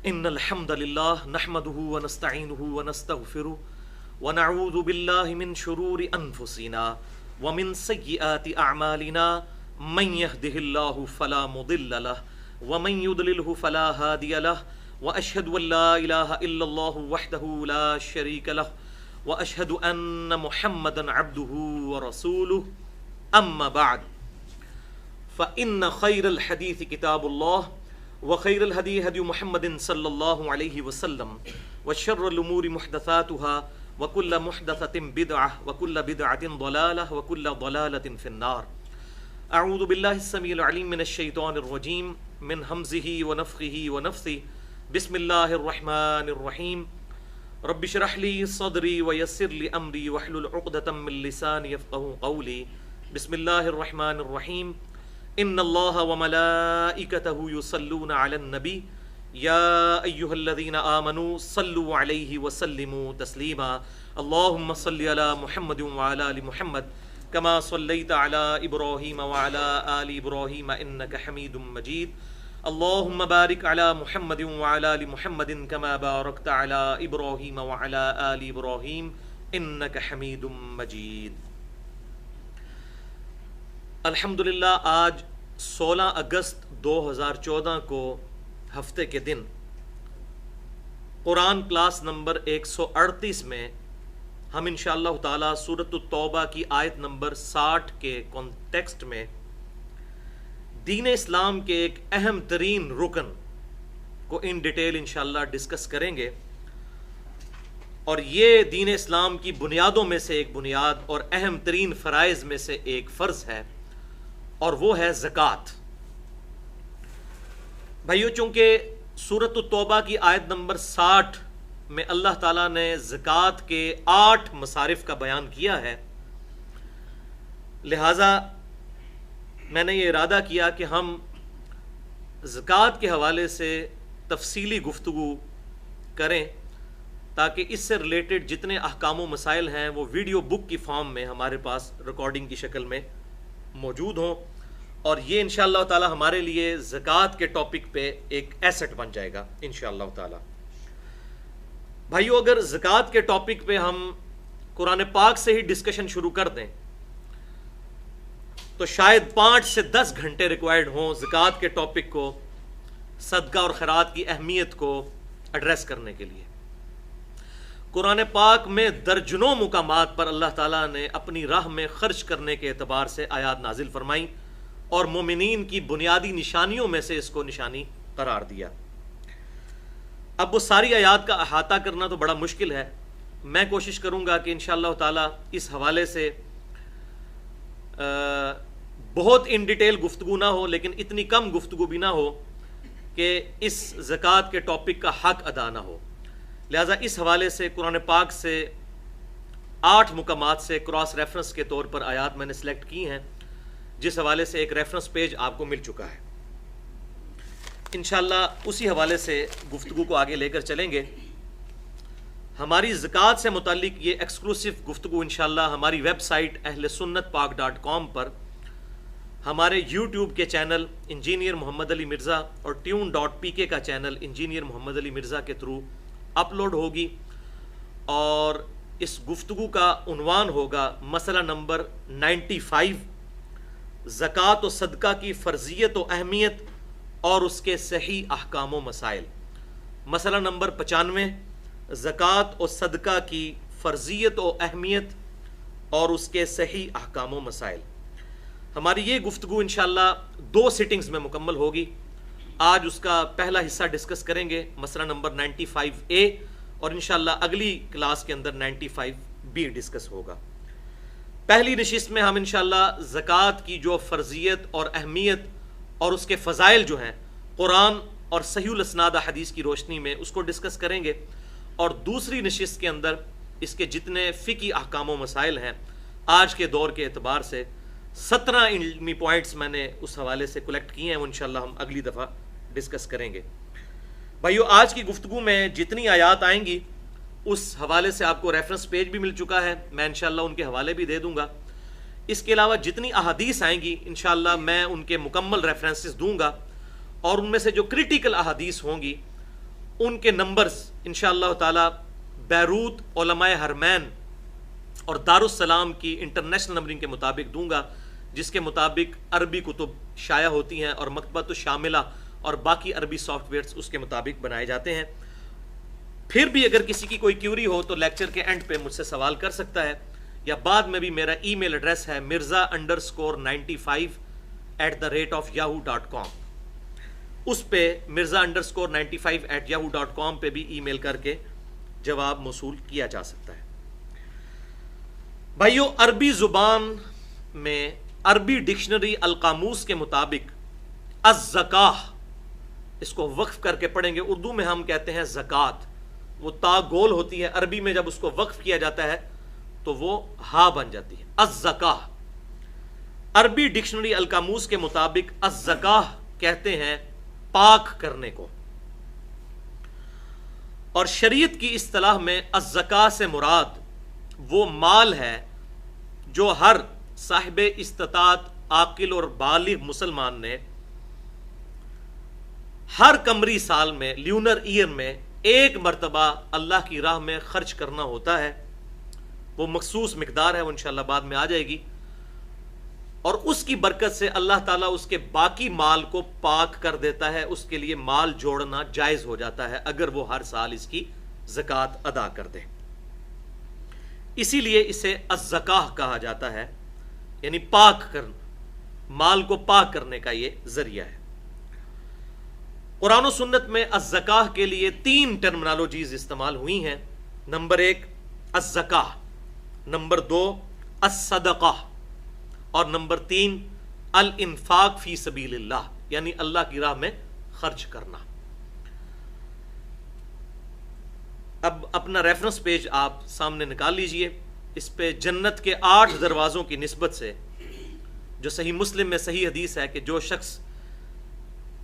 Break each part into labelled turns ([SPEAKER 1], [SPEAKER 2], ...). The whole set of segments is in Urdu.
[SPEAKER 1] ان الحمد للہ نحمده ونستعینه ونستغفره ونعوذ باللہ من شرور انفسنا ومن سیئات اعمالنا من يهده اللہ فلا مضل له ومن يضلله فلا هادی له واشهد ان لا الہ الا اللہ وحدہ لا شریک له واشهد ان محمدا عبده ورسوله اما بعد فان خیر الحدیث کتاب اللہ وخیر الہدی ہدی محمد صلی اللہ علیہ وسلم وشر الامور محدثاتها وکل محدثۃ بدعہ وکل بدعۃ ضلالہ وکل ضلالۃ فی النار. اعوذ باللہ السمیع العلیم من الشیطان الرجیم من ہمزہ ونفخہ ونفثہ. بسم اللہ الرحمن الرحیم. رب اشرح لی صدری ویسر لی امری واحلل عقدۃ من لسانی یفقہوا قولی. بسم اللہ الرحمن الرحیم. ان اللہ وملائکتہ یصلون علی النبی یا ایہا الذین آمنوا صلوا علیہ وسلموا تسلیما. اللہم صل علی محمد وعلی آل محمد کما صلیت علی ابراہیم وعلی آل ابراہیم انک حمید مجید. اللہم بارک علی محمد وعلی آل محمد کما بارکت علی ابراہیم وعلی آل ابراہیم انک حمید مجید. الحمدللہ آج 16 اگست 2014 کو ہفتے کے دن قرآن کلاس نمبر 138 میں ہم انشاءاللہ تعالی سورۃ التوبہ کی آیت نمبر 60 کے کانٹیکسٹ میں دین اسلام کے ایک اہم ترین رکن کو ان ڈیٹیل انشاءاللہ ڈسکس کریں گے. اور یہ دین اسلام کی بنیادوں میں سے ایک بنیاد اور اہم ترین فرائض میں سے ایک فرض ہے اور وہ ہے زکوٰۃ. بھائیو، چونکہ سورۃ التوبہ کی آیت نمبر 60 میں اللہ تعالیٰ نے زکوٰۃ کے 8 مصارف کا بیان کیا ہے، لہٰذا میں نے یہ ارادہ کیا کہ ہم زکوٰۃ کے حوالے سے تفصیلی گفتگو کریں تاکہ اس سے ریلیٹڈ جتنے احکام و مسائل ہیں وہ ویڈیو بک کی فارم میں ہمارے پاس ریکارڈنگ کی شکل میں موجود ہوں. اور یہ انشاءاللہ تعالی ہمارے لیے زکوٰۃ کے ٹاپک پہ ایک ایسٹ بن جائے گا انشاءاللہ تعالی. بھائیو، اگر زکوٰۃ کے ٹاپک پہ ہم قرآن پاک سے ہی ڈسکشن شروع کر دیں تو شاید 5 سے 10 گھنٹے ریکوائرڈ ہوں زکوٰۃ کے ٹاپک کو، صدقہ اور خیرات کی اہمیت کو ایڈریس کرنے کے لیے. قرآن پاک میں درجنوں مقامات پر اللہ تعالیٰ نے اپنی راہ میں خرچ کرنے کے اعتبار سے آیات نازل فرمائیں اور مومنین کی بنیادی نشانیوں میں سے اس کو نشانی قرار دیا. اب وہ ساری آیات کا احاطہ کرنا تو بڑا مشکل ہے. میں کوشش کروں گا کہ انشاءاللہ تعالیٰ اس حوالے سے بہت ان ڈیٹیل گفتگو نہ ہو، لیکن اتنی کم گفتگو بھی نہ ہو کہ اس زکوٰۃ کے ٹاپک کا حق ادا نہ ہو. لہٰذا اس حوالے سے قرآن پاک سے 8 مقامات سے کراس ریفرنس کے طور پر آیات میں نے سلیکٹ کی ہیں، جس حوالے سے ایک ریفرنس پیج آپ کو مل چکا ہے. انشاءاللہ اسی حوالے سے گفتگو کو آگے لے کر چلیں گے. ہماری زکوٰۃ سے متعلق یہ ایکسکلوسو گفتگو انشاءاللہ ہماری ویب سائٹ اہلسنتپاک.com پر، ہمارے یوٹیوب کے چینل انجینئر محمد علی مرزا اور tune.pk کا چینل انجینئر محمد علی مرزا کے تھرو اپلوڈ ہوگی. اور اس گفتگو کا عنوان ہوگا مسئلہ نمبر 95، زکوٰۃ و صدقہ کی فرضیت و اہمیت اور اس کے صحیح احکام و مسائل. مسئلہ نمبر 95، زکوٰۃ و صدقہ کی فرضیت و اہمیت اور اس کے صحیح احکام و مسائل. ہماری یہ گفتگو انشاءاللہ 2 سٹنگز میں مکمل ہوگی. آج اس کا پہلا حصہ ڈسکس کریں گے، مسئلہ نمبر 95A، اور انشاءاللہ اگلی کلاس کے اندر 95B ڈسکس ہوگا. پہلی نشست میں ہم انشاءاللہ زکوٰۃ کی جو فرضیت اور اہمیت اور اس کے فضائل جو ہیں قرآن اور صحیح الاسناد حدیث کی روشنی میں اس کو ڈسکس کریں گے. اور دوسری نشست کے اندر اس کے جتنے فقہی احکام و مسائل ہیں آج کے دور کے اعتبار سے 17 علمی پوائنٹس میں نے اس حوالے سے کلیکٹ کیے ہیں، وہ انشاءاللہ ہم اگلی دفعہ ڈسکس کریں گے. بھائیو، آج کی گفتگو میں جتنی آیات آئیں گی اس حوالے سے آپ کو ریفرنس پیج بھی مل چکا ہے، میں انشاءاللہ ان کے حوالے بھی دے دوں گا. اس کے علاوہ جتنی احادیث آئیں گی انشاءاللہ میں ان کے مکمل ریفرنسز دوں گا، اور ان میں سے جو کریٹیکل احادیث ہوں گی ان کے نمبرز انشاءاللہ تعالی بیروت علماء حرمین اور دارالسلام کی انٹرنیشنل نمبرنگ کے مطابق دوں گا، جس کے مطابق عربی کتب شائع ہوتی ہیں اور مکتبۃ الشاملہ اور باقی عربی سافٹ ویئرز اس کے مطابق بنائے جاتے ہیں۔ پھر بھی اگر کسی کی کوئی کیوری ہو تو لیکچر کے اینڈ پہ مجھ سے سوال کر سکتا ہے، یا بعد میں بھی میرا ای میل ایڈریس ہے mirza_95@yahoo.com، اس پہ mirza_95@yahoo.com پہ بھی ای میل کر کے جواب موصول کیا جا سکتا ہے۔ بھائیو، عربی زبان میں عربی ڈکشنری القاموس کے مطابق الزکاہ، اس کو وقف کر کے پڑھیں گے، اردو میں ہم کہتے ہیں زکوٰۃ، وہ تا گول ہوتی ہے، عربی میں جب اس کو وقف کیا جاتا ہے تو وہ ہا بن جاتی ہے۔ الزکاہ عربی ڈکشنری القاموس کے مطابق الزکاہ کہتے ہیں پاک کرنے کو، اور شریعت کی اصطلاح میں الزکاہ سے مراد وہ مال ہے جو ہر صاحب استطاعت عاقل اور بالغ مسلمان نے ہر قمری سال میں، لیونر ایئر میں، ایک مرتبہ اللہ کی راہ میں خرچ کرنا ہوتا ہے۔ وہ مخصوص مقدار ہے، وہ انشاءاللہ بعد میں آ جائے گی، اور اس کی برکت سے اللہ تعالیٰ اس کے باقی مال کو پاک کر دیتا ہے، اس کے لیے مال جوڑنا جائز ہو جاتا ہے اگر وہ ہر سال اس کی زکوٰۃ ادا کر دے۔ اسی لیے اسے الزکاہ کہا جاتا ہے، یعنی پاک کرنا، مال کو پاک کرنے کا یہ ذریعہ ہے۔ قرآن و سنت میں الزکاہ کے لیے 3 ٹرمنالوجیز استعمال ہوئی ہیں۔ نمبر 1 الزکاہ، نمبر 2 الصدقہ، اور نمبر 3 الانفاق فی سبیل اللہ، یعنی اللہ کی راہ میں خرچ کرنا۔ اب اپنا ریفرنس پیج آپ سامنے نکال لیجئے، اس پہ جنت کے 8 دروازوں کی نسبت سے جو صحیح مسلم میں صحیح حدیث ہے کہ جو شخص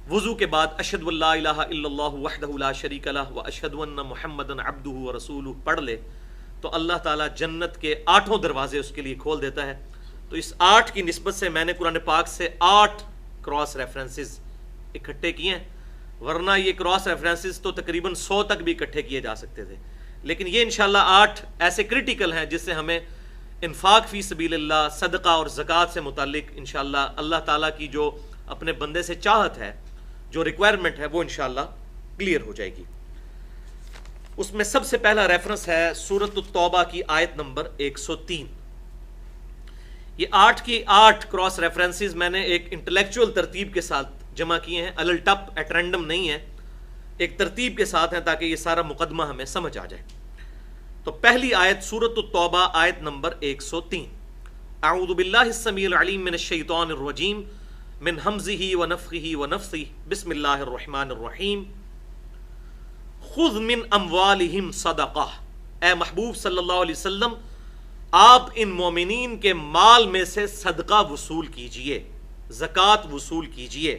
[SPEAKER 1] وضو کے بعد اشہد ان لا الہ الا اللہ وحدہ لا شریک لہ واشہد ان محمدا عبدہ ورسولہ پڑھ لے تو اللہ تعالیٰ جنت کے 8 دروازے اس کے لیے کھول دیتا ہے۔ تو اس 8 کی نسبت سے میں نے قرآن پاک سے 8 کراس ریفرنسز اکٹھے کیے ہیں، ورنہ یہ کراس ریفرنسز تو تقریباً 100 تک بھی اکٹھے کیے جا سکتے تھے، لیکن یہ انشاءاللہ 8 ایسے کرٹیکل ہیں جس سے ہمیں انفاق فی سبیل اللہ، صدقہ اور زکوٰۃ سے متعلق انشاءاللہ اللہ تعالیٰ کی جو اپنے بندے سے چاہت ہے، جو ریکوائرمنٹ ہے، وہ انشاءاللہ کلیئر ہو جائے گی۔ اس میں سب سے پہلا ریفرنس ہے سورۃ التوبہ کی آیت نمبر 103۔ یہ 8 کی 8 کراس ریفرنسز میں نے ایک انٹلیکچوئل ترتیب کے ساتھ جمع کیے ہیں، الل ٹپ ایٹ رینڈم نہیں ہے، ایک ترتیب کے ساتھ ہیں تاکہ یہ سارا مقدمہ ہمیں سمجھ آ جائے۔ تو پہلی آیت سورۃ التوبہ آیت نمبر 103، اعوذ باللہ السمیع العلیم من الشیطان الرجیم من حمزہ ونفخہ ونفثہ، بسم اللہ الرحمن الرحیم، خذ من اموالہم صدقہ، اے محبوب صلی اللہ علیہ وسلم آپ ان مومنین کے مال میں سے صدقہ وصول کیجئے، زکوٰۃ وصول کیجئے،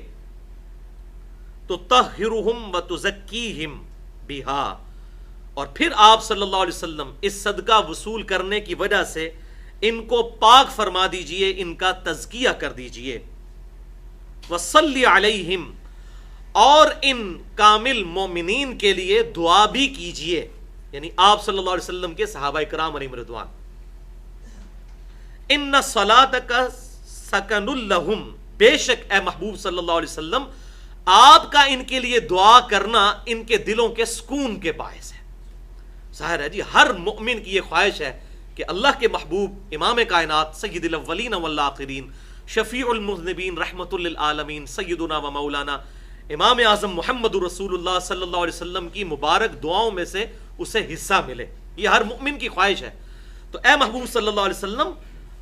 [SPEAKER 1] تطہرہم وتزکیہم بہا، اور پھر آپ صلی اللہ علیہ وسلم اس صدقہ وصول کرنے کی وجہ سے ان کو پاک فرما دیجئے، ان کا تزکیہ کر دیجئے، وصلی علیہم، اور ان کامل مومنین کے لیے دعا بھی کیجئے، یعنی آپ صلی اللہ علیہ وسلم کے صحابہ کرام علیہم رضوان، ان صلاتک سکن لہم، بے شک اے محبوب صلی اللہ علیہ وسلم آپ کا ان کے لیے دعا کرنا ان کے دلوں کے سکون کے باعث ہے۔ ظاہر ہے جی، ہر مؤمن کی یہ خواہش ہے کہ اللہ کے محبوب امام کائنات سید الاولین والآخرین شفیع المذنبین رحمت للعالمین سیدنا و مولانا امام اعظم محمد رسول اللہ صلی اللہ علیہ وسلم کی مبارک دعاؤں میں سے اسے حصہ ملے، یہ ہر مؤمن کی خواہش ہے۔ تو اے محبوب صلی اللہ علیہ وسلم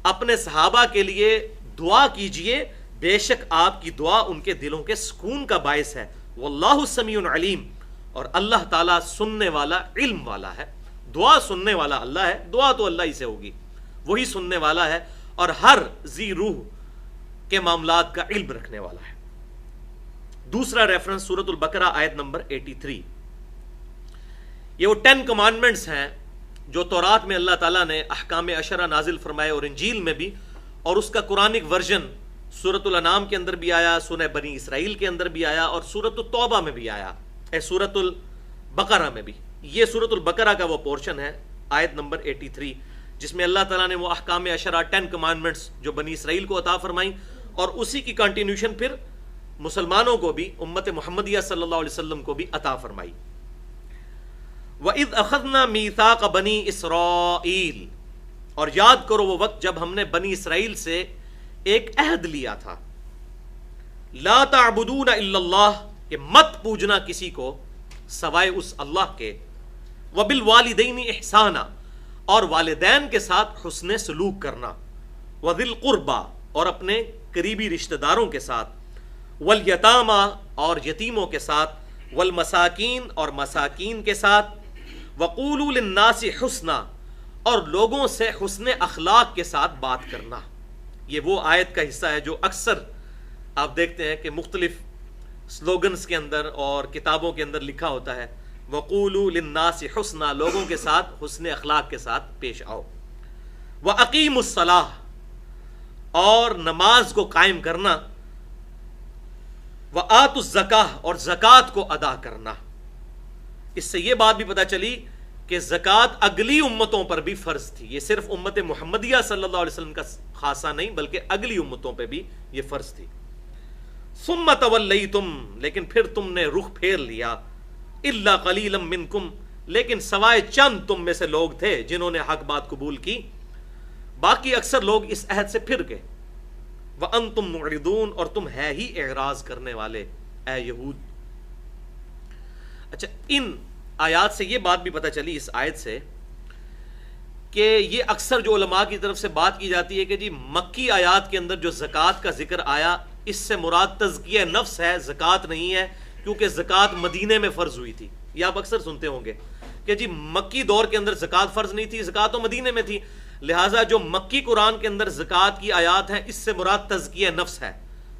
[SPEAKER 1] اپنے صحابہ کے لیے دعا کیجئے، بے شک آپ کی دعا ان کے دلوں کے سکون کا باعث ہے، واللہ سمیع علیم، اور اللہ تعالیٰ سننے والا، علم والا ہے۔ دعا سننے والا اللہ ہے، دعا تو اللہ ہی سے ہوگی، وہی سننے والا ہے اور ہر ذی روح کے معاملات کا علم رکھنے والا ہے۔ دوسرا ریفرنس سورۃ البقرہ آیت نمبر 83، یہ وہ 10 کمانڈمنٹس ہیں جو تورات میں اللہ تعالیٰ نے احکام عشرہ نازل فرمائے، اور انجیل میں بھی، اور اس کا قرآنک ورژن سورۃ الانعام کے اندر بھی آیا، سورہ بنی اسرائیل کے اندر بھی آیا، اور سورۃ التوبہ میں بھی آیا، سورۃ بقرہ میں بھی. یہ سورۃ البقرہ کا وہ پورشن ہے آیت نمبر 83 جس میں اللہ تعالیٰ نے وہ احکام عشرہ 10 کمانڈمنٹس جو بنی اسرائیل کو عطا فرمائی اور اسی کی کنٹینیوشن پھر مسلمانوں کو بھی امت محمدیہ صلی اللہ علیہ وسلم کو بھی عطا فرمائی. وَإِذْ أَخَذْنَا مِيثَاقَ بَنِي إِسْرَائِيلَ، اور یاد کرو وہ وقت جب ہم نے بنی اسرائیل سے ایک عہد لیا تھا. لا تعبدون الا اللہ، کہ مت پوجنا کسی کو سوائے اس اللہ کے. وبالوالدین احسانا، اور والدین کے ساتھ حسن سلوک کرنا. وذی القربى، اور اپنے قریبی رشتہ داروں کے ساتھ. والیتاما، اور یتیموں کے ساتھ. والمساکین، اور مساکین کے ساتھ. وقولوا للناس حسنا، اور لوگوں سے حسن اخلاق کے ساتھ بات کرنا. یہ وہ آیت کا حصہ ہے جو اکثر آپ دیکھتے ہیں کہ مختلف سلوگنز کے اندر اور کتابوں کے اندر لکھا ہوتا ہے وَقُولُوا لِلنَّاسِ حُسْنًا، لوگوں کے ساتھ حسن اخلاق کے ساتھ پیش آؤ. وَأَقِیمُوا الصَّلَاةَ، اور نماز کو قائم کرنا. وَآتُوا الزَّکَاةَ، اور زکوٰۃ کو ادا کرنا. اس سے یہ بات بھی پتہ چلی کہ زکوٰۃ اگلی امتوں پر بھی فرض تھی. یہ صرف امت محمدیہ صلی اللہ علیہ وسلم کا خاصہ نہیں بلکہ اگلی امتوں پہ بھی یہ فرض تھی. ثم تولیتم، لیکن پھر تم نے رخ پھیر لیا. الا قلیلا منکم، لیکن سوائے چند تم میں سے لوگ تھے جنہوں نے حق بات قبول کی، باقی اکثر لوگ اس عہد سے پھر گئے. وانتم معرضون، اور تم ہے ہی اعراض کرنے والے اے یہود. اچھا، ان آیات سے یہ بات بھی پتہ چلی اس آیت سے کہ یہ اکثر جو علماء کی طرف سے بات کی جاتی ہے کہ جی مکی آیات کے اندر جو زکوٰۃ کا ذکر آیا اس سے مراد تزکیہ نفس ہے، زکوٰۃ نہیں ہے، کیونکہ زکوٰۃ مدینے میں فرض ہوئی تھی. یہ آپ اکثر سنتے ہوں گے کہ جی مکی دور کے اندر زکوٰۃ فرض نہیں تھی، زکوٰۃ تو مدینے میں تھی، لہٰذا جو مکی قرآن کے اندر زکوٰۃ کی آیات ہیں اس سے مراد تزکیہ نفس ہے.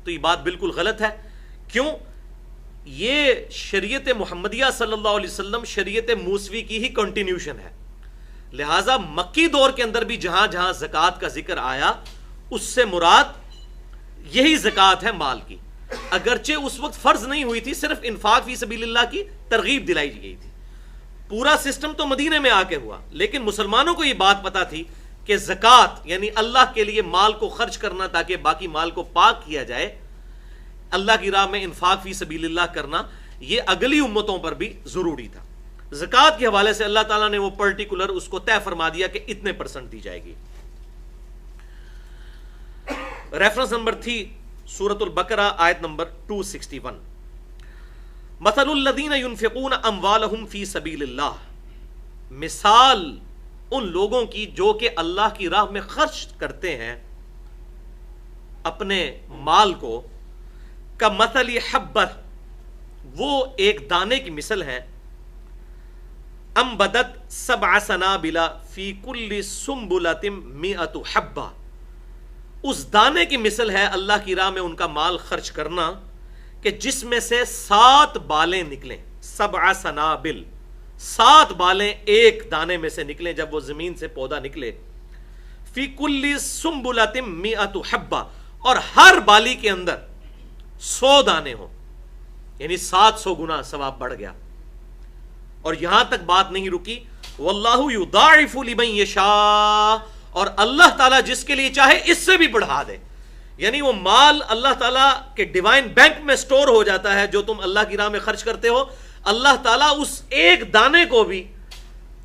[SPEAKER 1] تو یہ بات بالکل غلط ہے. کیوں؟ یہ شریعت محمدیہ صلی اللہ علیہ وسلم شریعت موسوی کی ہی کنٹینیوشن ہے، لہٰذا مکی دور کے اندر بھی جہاں جہاں زکوٰۃ کا ذکر آیا اس سے مراد یہی زکوٰۃ ہے مال کی. اگرچہ اس وقت فرض نہیں ہوئی تھی، صرف انفاق فی سبیل اللہ کی ترغیب دلائی گئی تھی. پورا سسٹم تو مدینے میں آ کے ہوا، لیکن مسلمانوں کو یہ بات پتا تھی کہ زکوٰۃ یعنی اللہ کے لیے مال کو خرچ کرنا تاکہ باقی مال کو پاک کیا جائے، اللہ کی راہ میں انفاق فی سبیل اللہ کرنا، یہ اگلی امتوں پر بھی ضروری تھا. زکوٰۃ کے حوالے سے اللہ تعالیٰ نے وہ پرٹیکولر اس کو طے فرما دیا کہ اتنے % دی جائے گی. ریفرنس نمبر تھی سورۃ البقرہ آیت نمبر 261. مثل الذین ينفقون اموالهم فی سبیل اللہ، مثال ان لوگوں کی جو کہ اللہ کی راہ میں خرچ کرتے ہیں اپنے مال کو، کمثل حبۃ، وہ ایک دانے کی مثل ہے، انبتت 7 سنابل فی کل سنبلۃ 100 حبہ، اس دانے کی مثل ہے اللہ کی راہ میں ان کا مال خرچ کرنا کہ جس میں سے 7 بالیں نکلیں. 7 سنابل، 7 بالیں ایک دانے میں سے نکلیں جب وہ زمین سے پودا نکلے. فی کل سنبلۃ 100 حبہ، اور ہر بالی کے اندر 100 دانے ہوں، یعنی 700 گنا ثواب بڑھ گیا. اور یہاں تک بات نہیں رکی، واللہ یضاعف لمن یشاء، اور اللہ تعالیٰ جس کے لیے چاہے اس سے بھی بڑھا دے. یعنی وہ مال اللہ تعالیٰ کے ڈیوائن بینک میں سٹور ہو جاتا ہے جو تم اللہ کی راہ میں خرچ کرتے ہو. اللہ تعالیٰ اس ایک دانے کو بھی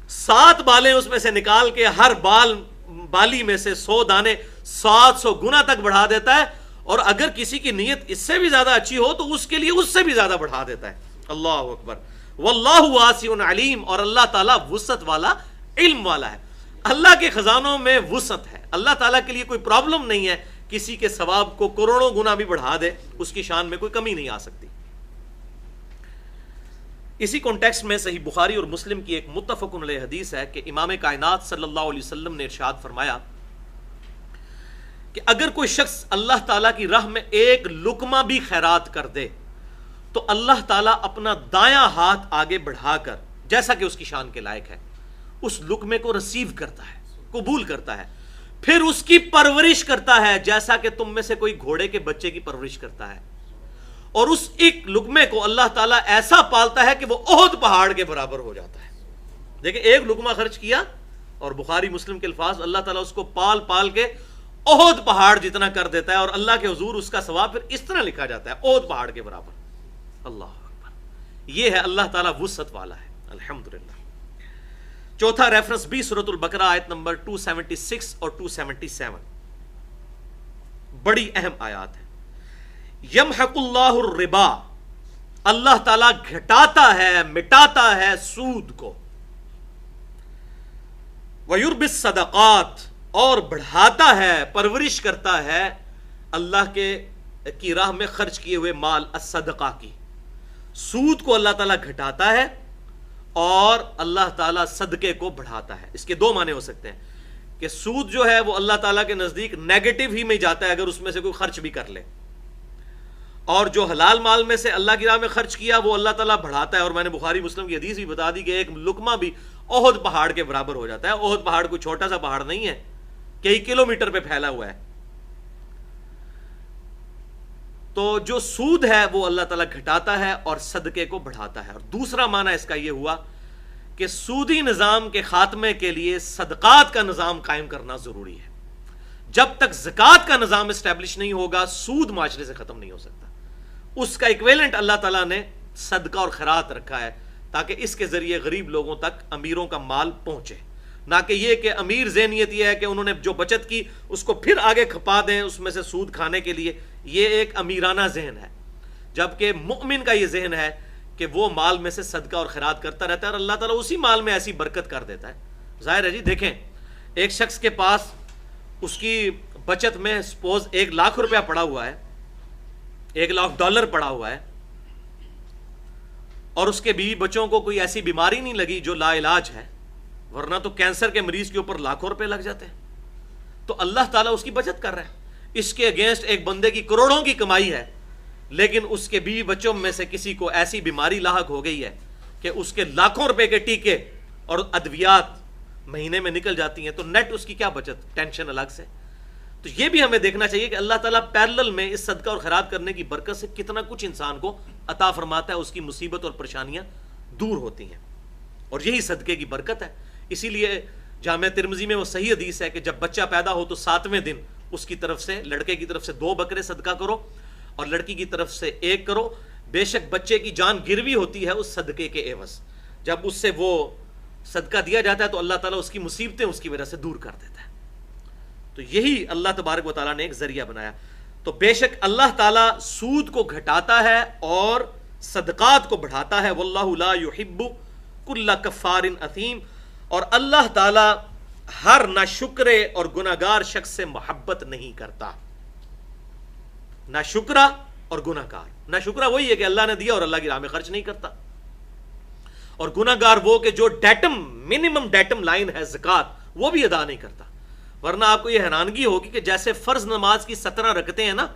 [SPEAKER 1] 7 بالیں اس میں سے نکال کے ہر بالی میں سے 100 دانے 700 گنا تک بڑھا دیتا ہے. اور اگر کسی کی نیت اس سے بھی زیادہ اچھی ہو تو اس کے لیے اس سے بھی زیادہ بڑھا دیتا ہے. اللہ اکبر. واللہ واسع علیم، اور اللہ تعالیٰ وسعت والا، علم والا ہے. اللہ کے خزانوں میں وسعت ہے. اللہ تعالیٰ کے لیے کوئی پرابلم نہیں ہے کسی کے ثواب کو کروڑوں گنا بھی بڑھا دے، اس کی شان میں کوئی کمی نہیں آ سکتی. اسی کانٹیکسٹ میں صحیح بخاری اور مسلم کی ایک متفق علیہ حدیث ہے کہ امام کائنات صلی اللہ علیہ وسلم نے ارشاد فرمایا کہ اگر کوئی شخص اللہ تعالیٰ کی راہ میں ایک لقمہ بھی خیرات کر دے تو اللہ تعالیٰ اپنا دایاں ہاتھ آگے بڑھا کر، جیسا کہ اس کی شان کے لائق ہے، اس لقمے کو ریسیو کرتا ہے، قبول کرتا ہے، پھر اس کی پرورش کرتا ہے جیسا کہ تم میں سے کوئی گھوڑے کے بچے کی پرورش کرتا ہے. اور اس ایک لقمے کو اللہ تعالیٰ ایسا پالتا ہے کہ وہ احد پہاڑ کے برابر ہو جاتا ہے. دیکھیں ایک لقمہ خرچ کیا اور بخاری مسلم کے الفاظ, اللہ تعالیٰ اس کو پال پال کے احد پہاڑ جتنا کر دیتا ہے, اور اللہ کے حضور اس کا ثواب پھر اس طرح لکھا جاتا ہے احد پہاڑ کے برابر. اللہ اکبر, یہ ہے اللہ تعالیٰ وسعت والا ہے الحمدللہ. چوتھا ریفرنس بھی سورۃ البقرہ آیت نمبر 276 اور 277, بڑی اہم آیات ہے. یمحق اللہ الربا, اللہ تعالیٰ گھٹاتا ہے مٹاتا ہے سود کو. وَيُرْبِ الصَّدَقَاتِ, اور بڑھاتا ہے پرورش کرتا ہے اللہ کی راہ میں خرچ کیے ہوئے مال الصدقہ کی. سود کو اللہ تعالیٰ گھٹاتا ہے اور اللہ تعالیٰ صدقے کو بڑھاتا ہے. اس کے دو معنی ہو سکتے ہیں کہ سود جو ہے وہ اللہ تعالیٰ کے نزدیک نیگیٹو ہی میں جاتا ہے اگر اس میں سے کوئی خرچ بھی کر لے, اور جو حلال مال میں سے اللہ کی راہ میں خرچ کیا وہ اللہ تعالیٰ بڑھاتا ہے. اور میں نے بخاری مسلم کی حدیث بھی بتا دی کہ ایک لقمہ بھی احد پہاڑ کے برابر ہو جاتا ہے. احد پہاڑ کوئی چھوٹا سا پہاڑ نہیں ہے, کئی کلومیٹر پہ پھیلا ہوا ہے. تو جو سود ہے وہ اللہ تعالیٰ گھٹاتا ہے اور صدقے کو بڑھاتا ہے. اور دوسرا معنی اس کا یہ ہوا کہ سودی نظام کے خاتمے کے لیے صدقات کا نظام قائم کرنا ضروری ہے. جب تک زکوٰۃ کا نظام اسٹیبلش نہیں ہوگا سود معاشرے سے ختم نہیں ہو سکتا. اس کا ایکویلنٹ اللہ تعالیٰ نے صدقہ اور خیرات رکھا ہے تاکہ اس کے ذریعے غریب لوگوں تک امیروں کا مال پہنچے, نہ کہ یہ کہ امیر ذہنیت یہ ہے کہ انہوں نے جو بچت کی اس کو پھر آگے کھپا دیں اس میں سے سود کھانے کے لیے. یہ ایک امیرانہ ذہن ہے, جبکہ مؤمن کا یہ ذہن ہے کہ وہ مال میں سے صدقہ اور خیرات کرتا رہتا ہے اور اللہ تعالیٰ اسی مال میں ایسی برکت کر دیتا ہے. ظاہر ہے جی, دیکھیں ایک شخص کے پاس اس کی بچت میں سپوز 1,00,000 روپیہ پڑا ہوا ہے, $1,00,000 پڑا ہوا ہے, اور اس کے بیوی بچوں کو کوئی ایسی بیماری نہیں لگی جو لا علاج ہے, ورنہ تو کینسر کے مریض کے اوپر لاکھوں روپے لگ جاتے ہیں. تو اللہ تعالیٰ اس کی بچت کر رہا ہے. اس کے اگینسٹ ایک بندے کی کروڑوں کی کمائی ہے, لیکن اس کے بیوی بچوں میں سے کسی کو ایسی بیماری لاحق ہو گئی ہے کہ اس کے لاکھوں روپے کے ٹیکے اور ادویات مہینے میں نکل جاتی ہیں, تو نیٹ اس کی کیا بچت, ٹینشن الگ سے. تو یہ بھی ہمیں دیکھنا چاہیے کہ اللہ تعالیٰ پیرلل میں اس صدقہ اور خیرات کرنے کی برکت سے کتنا کچھ انسان کو عطا فرماتا ہے, اس کی مصیبت اور پریشانیاں دور ہوتی ہیں, اور یہی صدقے کی برکت ہے. اسی لیے جامعہ ترمذی میں وہ صحیح حدیث ہے کہ جب بچہ پیدا ہو تو 7ویں دن اس کی طرف سے, لڑکے کی طرف سے 2 بکرے صدقہ کرو اور لڑکی کی طرف سے 1 کرو. بے شک بچے کی جان گروی ہوتی ہے اس صدقے کے عوض. جب اس سے وہ صدقہ دیا جاتا ہے تو اللہ تعالیٰ اس کی مصیبتیں اس کی وجہ سے دور کر دیتا ہے. تو یہی اللہ تبارک و تعالیٰ نے ایک ذریعہ بنایا. تو بے شک اللہ تعالیٰ سود کو گھٹاتا ہے اور صدقات کو بڑھاتا ہے. واللہ لا يحب کل کفار اثیم, اور اللہ تعالیٰ ہر ناشکرے اور گناہگار شخص سے محبت نہیں کرتا. ناشکرا اور گناہگار, ناشکرا وہی ہے کہ اللہ نے دیا اور اللہ کی راہ میں خرچ نہیں کرتا, اور گناہگار وہ کہ جو منیمم ڈیٹم لائن ہے زکوٰۃ وہ بھی ادا نہیں کرتا. ورنہ آپ کو یہ حیرانگی ہوگی کہ جیسے فرض نماز کی 17 رکعتیں ہیں نا,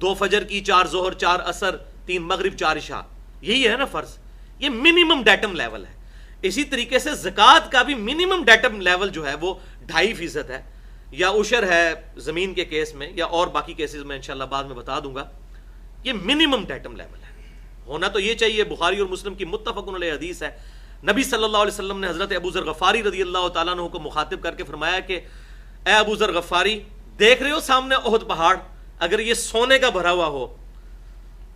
[SPEAKER 1] 2 فجر کی, 4 ظہر, 4 عصر, 3 مغرب, 4 عشاء, یہی ہے نا فرض, یہ منیمم ڈیٹم لیول ہے. اسی طریقے سے زکوٰۃ کا بھی منیمم ڈیٹم لیول جو ہے وہ 2.5% ہے, یا عشر ہے زمین کے کیس میں, یا اور باقی کیسز میں انشاءاللہ بعد میں بتا دوں گا. یہ منیمم ڈیٹم لیول ہے, ہونا تو یہ چاہیے. بخاری اور مسلم کی متفق علیہ حدیث ہے, نبی صلی اللہ علیہ وسلم نے حضرت ابو ذر غفاری رضی اللہ تعالیٰ عنہ کو مخاطب کر کے فرمایا کہ اے ابو ذر غفاری, دیکھ رہے ہو سامنے احد پہاڑ, اگر یہ سونے کا بھرا ہوا ہو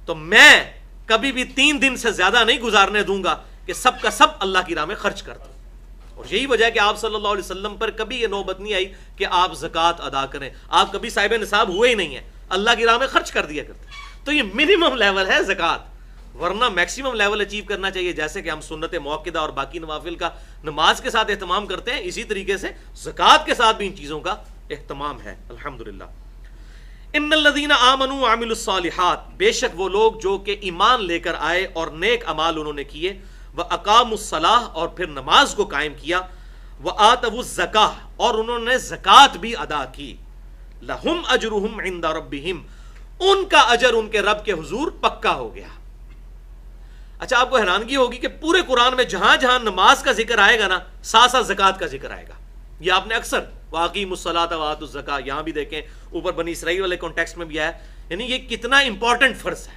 [SPEAKER 1] تو میں کبھی بھی 3 دن سے زیادہ نہیں گزارنے دوں گا کہ سب کا سب اللہ کی راہ میں خرچ کر دوں. اور یہی وجہ ہے کہ آپ صلی اللہ علیہ وسلم پر کبھی یہ نوبت نہیں آئی کہ آپ زکوٰۃ ادا کریں. آپ کبھی صاحب نصاب ہوئے ہی نہیں ہیں, اللہ کی راہ میں خرچ کر دیا کرتے. تو یہ منیمم لیول ہے زکوٰۃ, ورنہ میکسیمم لیول اچیو کرنا چاہیے. جیسے کہ ہم سنت موقدہ اور باقی نوافل کا نماز کے ساتھ اہتمام کرتے ہیں, اسی طریقے سے زکوٰۃ کے ساتھ بھی ان چیزوں کا اہتمام ہے الحمدللہ. ان الذین آمنوا وعملوا الصالحات, بے شک وہ لوگ جو کہ ایمان لے کر آئے اور نیک اعمال انہوں نے کیے, وَأَقَامُوا الصَّلَاةَ, اور پھر نماز کو قائم کیا, وَآتَوُا الزَّكَاةَ, اور انہوں نے زکوٰۃ بھی ادا کی, لَهُمْ أَجْرُهُمْ عِنْدَ رَبِّهِمْ, ان کا اجر ان کے رب کے حضور پکا ہو گیا. اچھا, آپ کو حیرانگی ہوگی کہ پورے قرآن میں جہاں جہاں نماز کا ذکر آئے گا نا, ساتھ ساتھ زکوٰۃ کا ذکر آئے گا. یہ آپ نے اکثر وَأَقِیمُوا الصَّلَاةَ وَآتُوا الزَّكَاةَ, یہاں بھی دیکھیں, اوپر بنی اسرائیل والے کانٹیکسٹ میں بھی آیا. یعنی یہ کتنا امپورٹنٹ فرض ہے,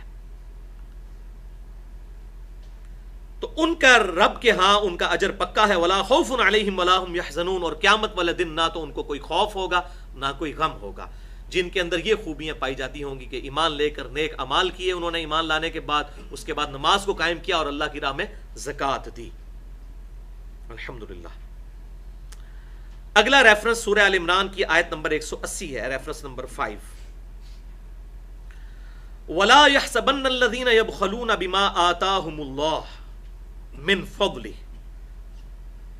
[SPEAKER 1] تو ان کا رب کے ہاں ان کا اجر پکا ہے. ولا خوف علیہم ولا هم يحزنون، اور قیامت والے دن نہ تو ان کو کوئی خوف ہوگا نہ کوئی غم ہوگا. جن کے اندر یہ خوبیاں پائی جاتی ہوں گی کہ ایمان لے کر نیک اعمال کیے انہوں نے ایمان لانے کے بعد، اس کے بعد نماز کو قائم کیا اور اللہ کی راہ میں زکوٰۃ دی. الحمدللہ. اگلا ریفرنس سورہ آل عمران کی آیت نمبر 180 ہے، ریفرنس نمبر 5. وَلَا يَحْسَبَنَّ الَّذِينَ يَبْخَلُونَ بِمَا آتَاهُمُ اللَّهُ مِنْ فَضْلِهِ.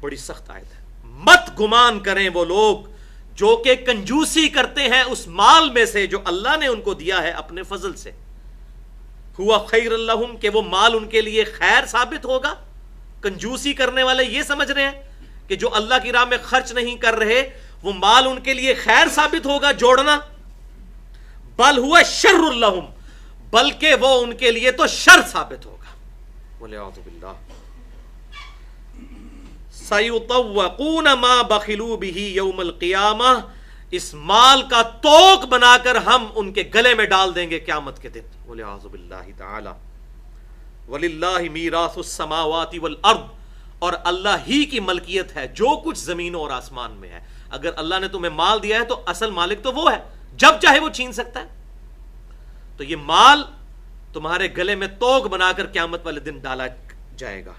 [SPEAKER 1] بڑی سخت آیت ہے. مت گمان کریں وہ لوگ جو کہ کنجوسی کرتے ہیں اس مال میں سے جو اللہ نے ان کو دیا ہے اپنے فضل سے. ہوا خیر لہم، کہ وہ مال ان کے لیے خیر ثابت ہوگا. کنجوسی کرنے والے یہ سمجھ رہے ہیں کہ جو اللہ کی راہ میں خرچ نہیں کر رہے وہ مال ان کے لیے خیر ثابت ہوگا جوڑنا. بل ہوا شر لہم، بلکہ وہ ان کے لیے تو شر ثابت ہوگا. وَلِعَوْذُ بِاللَّهِ. سَيُطَوَّقُونَ مَا بَخِلُوا بِهِ يَوْمَ الْقِيَامَةِ، اس مال کا توق بنا کر ہم ان کے گلے میں ڈال دیں گے قیامت کے دن. وَلِعَوْذُ بِاللَّهِ تَعَالَى. وَلِلَّهِ مِيرَاثُ السَّمَاوَاتِ وَالْأَرْضِ، اور اللہ ہی کی ملکیت ہے جو کچھ زمینوں اور آسمان میں ہے. اگر اللہ نے تمہیں مال دیا ہے تو اصل مالک تو وہ ہے، جب چاہے وہ چھین سکتا ہے. تو یہ مال تمہارے گلے میں توق بنا کر قیامت والے دن ڈالا جائے گا.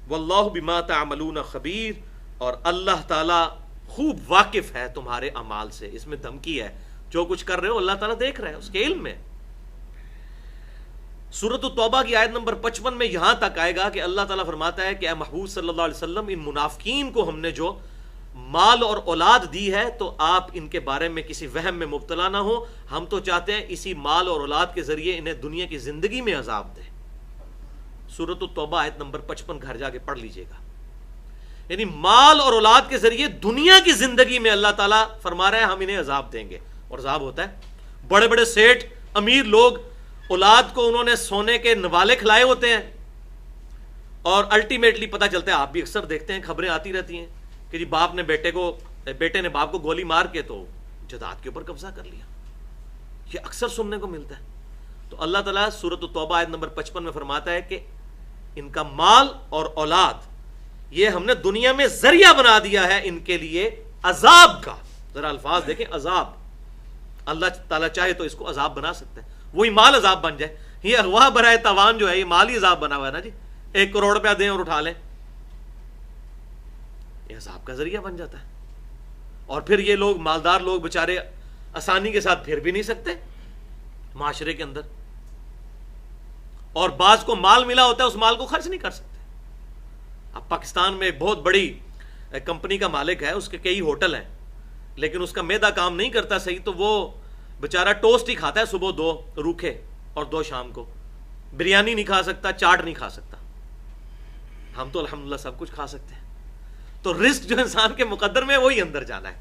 [SPEAKER 1] واللہ بما تعملون خبیر، اور اللہ تعالی خوب واقف ہے تمہارے اعمال سے. اس میں دھمکی ہے، جو کچھ کر رہے ہو اللہ تعالیٰ دیکھ رہا ہے، اس کے علم میں. سورۃ التوبہ کی آیت نمبر 55 میں یہاں تک آئے گا کہ اللہ تعالیٰ فرماتا ہے کہ اے محبوب صلی اللہ علیہ وسلم، ان منافقین کو ہم نے جو مال اور اولاد دی ہے تو آپ ان کے بارے میں کسی وہم میں مبتلا نہ ہو. ہم تو چاہتے ہیں اسی مال اور اولاد کے ذریعے انہیں دنیا کی زندگی میں عذاب دیں. سورۃ التوبہ آیت نمبر 55 گھر جا کے پڑھ لیجئے گا. یعنی مال اور اولاد کے ذریعے دنیا کی زندگی میں اللہ تعالیٰ فرما رہا ہے ہم انہیں عذاب دیں گے. اور عذاب ہوتا ہے. بڑے بڑے سیٹ امیر لوگ اولاد کو انہوں نے سونے کے نوالے کھلائے ہوتے ہیں، اور الٹیمیٹلی پتہ چلتا ہے، آپ بھی اکثر دیکھتے ہیں خبریں آتی رہتی ہیں کہ جی بیٹے نے باپ کو گولی مار کے تو جائیداد کے اوپر قبضہ کر لیا. یہ اکثر سننے کو ملتا ہے. تو اللہ تعالیٰ سورۃ التوبہ آیت نمبر 55 میں فرماتا ہے کہ ان کا مال اور اولاد یہ ہم نے دنیا میں ذریعہ بنا دیا ہے ان کے لیے عذاب کا. ذرا الفاظ دیکھیں، عذاب. اللہ تعالیٰ چاہے تو اس کو عذاب بنا سکتے ہیں، وہی مال عذاب بن جائے. یہ اغوا برائے تاوان جو ہے یہ مال ہی عذاب بنا ہوا ہے نا جی. 1 کروڑ روپیہ دیں اور اٹھا لیں، یہ عذاب کا ذریعہ بن جاتا ہے. اور پھر یہ لوگ مالدار لوگ بےچارے آسانی کے ساتھ پھر بھی نہیں سکتے معاشرے کے اندر، اور بعض کو مال ملا ہوتا ہے اس مال کو خرچ نہیں کر سکتے. اب پاکستان میں ایک بہت بڑی کمپنی کا مالک ہے، اس کے کئی ہوٹل ہیں، لیکن اس کا معدہ کام نہیں کرتا صحیح، تو وہ بیچارہ ٹوسٹ ہی کھاتا ہے صبح 2 روکھے اور 2 شام کو. بریانی نہیں کھا سکتا، چاٹ نہیں کھا سکتا. ہم تو الحمدللہ سب کچھ کھا سکتے ہیں. تو رزق جو انسان کے مقدر میں وہی اندر جانا ہے.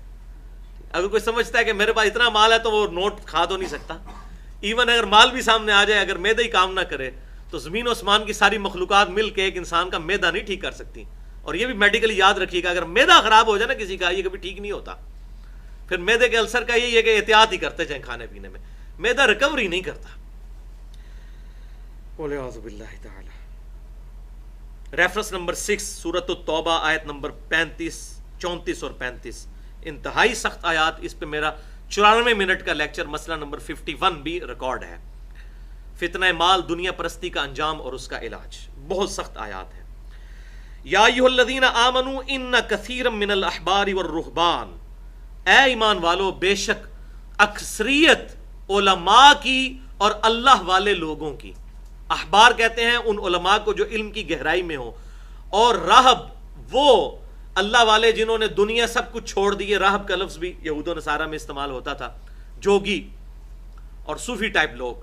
[SPEAKER 1] اگر کوئی سمجھتا ہے کہ میرے پاس اتنا مال ہے تو وہ نوٹ کھا تو نہیں سکتا. ایون اگر مال بھی سامنے آ جائے، اگر معدہ ہی کام نہ کرے تو زمین و آسمان کی ساری مخلوقات مل کے ایک انسان کا معدہ نہیں ٹھیک کر سکتی. اور یہ بھی میڈیکلی یاد رکھیے گا، اگر معدہ خراب ہو جائے نا کسی کا، یہ کبھی ٹھیک نہیں ہوتا. پھر معدے کے السر کا یہی ہے کہ احتیاط ہی کرتے جائیں کھانے پینے میں، معدہ ریکوری نہیں کرتا. وَلِعَوْذُ بِاللَّهِ تَعَالَى. ریفرنس نمبر 6 سورۃ التوبہ آیت نمبر 35، 34 اور 35. انتہائی سخت آیات. اس پہ میرا 94 منٹ کا لیکچر مسئلہ نمبر 51 بھی ریکارڈ ہے. فتنہ مال، دنیا پرستی کا انجام اور اس کا علاج. بہت سخت آیات ہے. یا ایھا الذین آمنوا ان کثیرا من الاحبار والرہبان، اے ایمان والو بے شک اکثریت علماء کی اور اللہ والے لوگوں کی. احبار کہتے ہیں ان علماء کو جو علم کی گہرائی میں ہو، اور راہب وہ اللہ والے جنہوں نے دنیا سب کچھ چھوڑ دی. راہب کا لفظ بھی یہود و نصارہ میں استعمال ہوتا تھا. جوگی اور صوفی ٹائپ لوگ،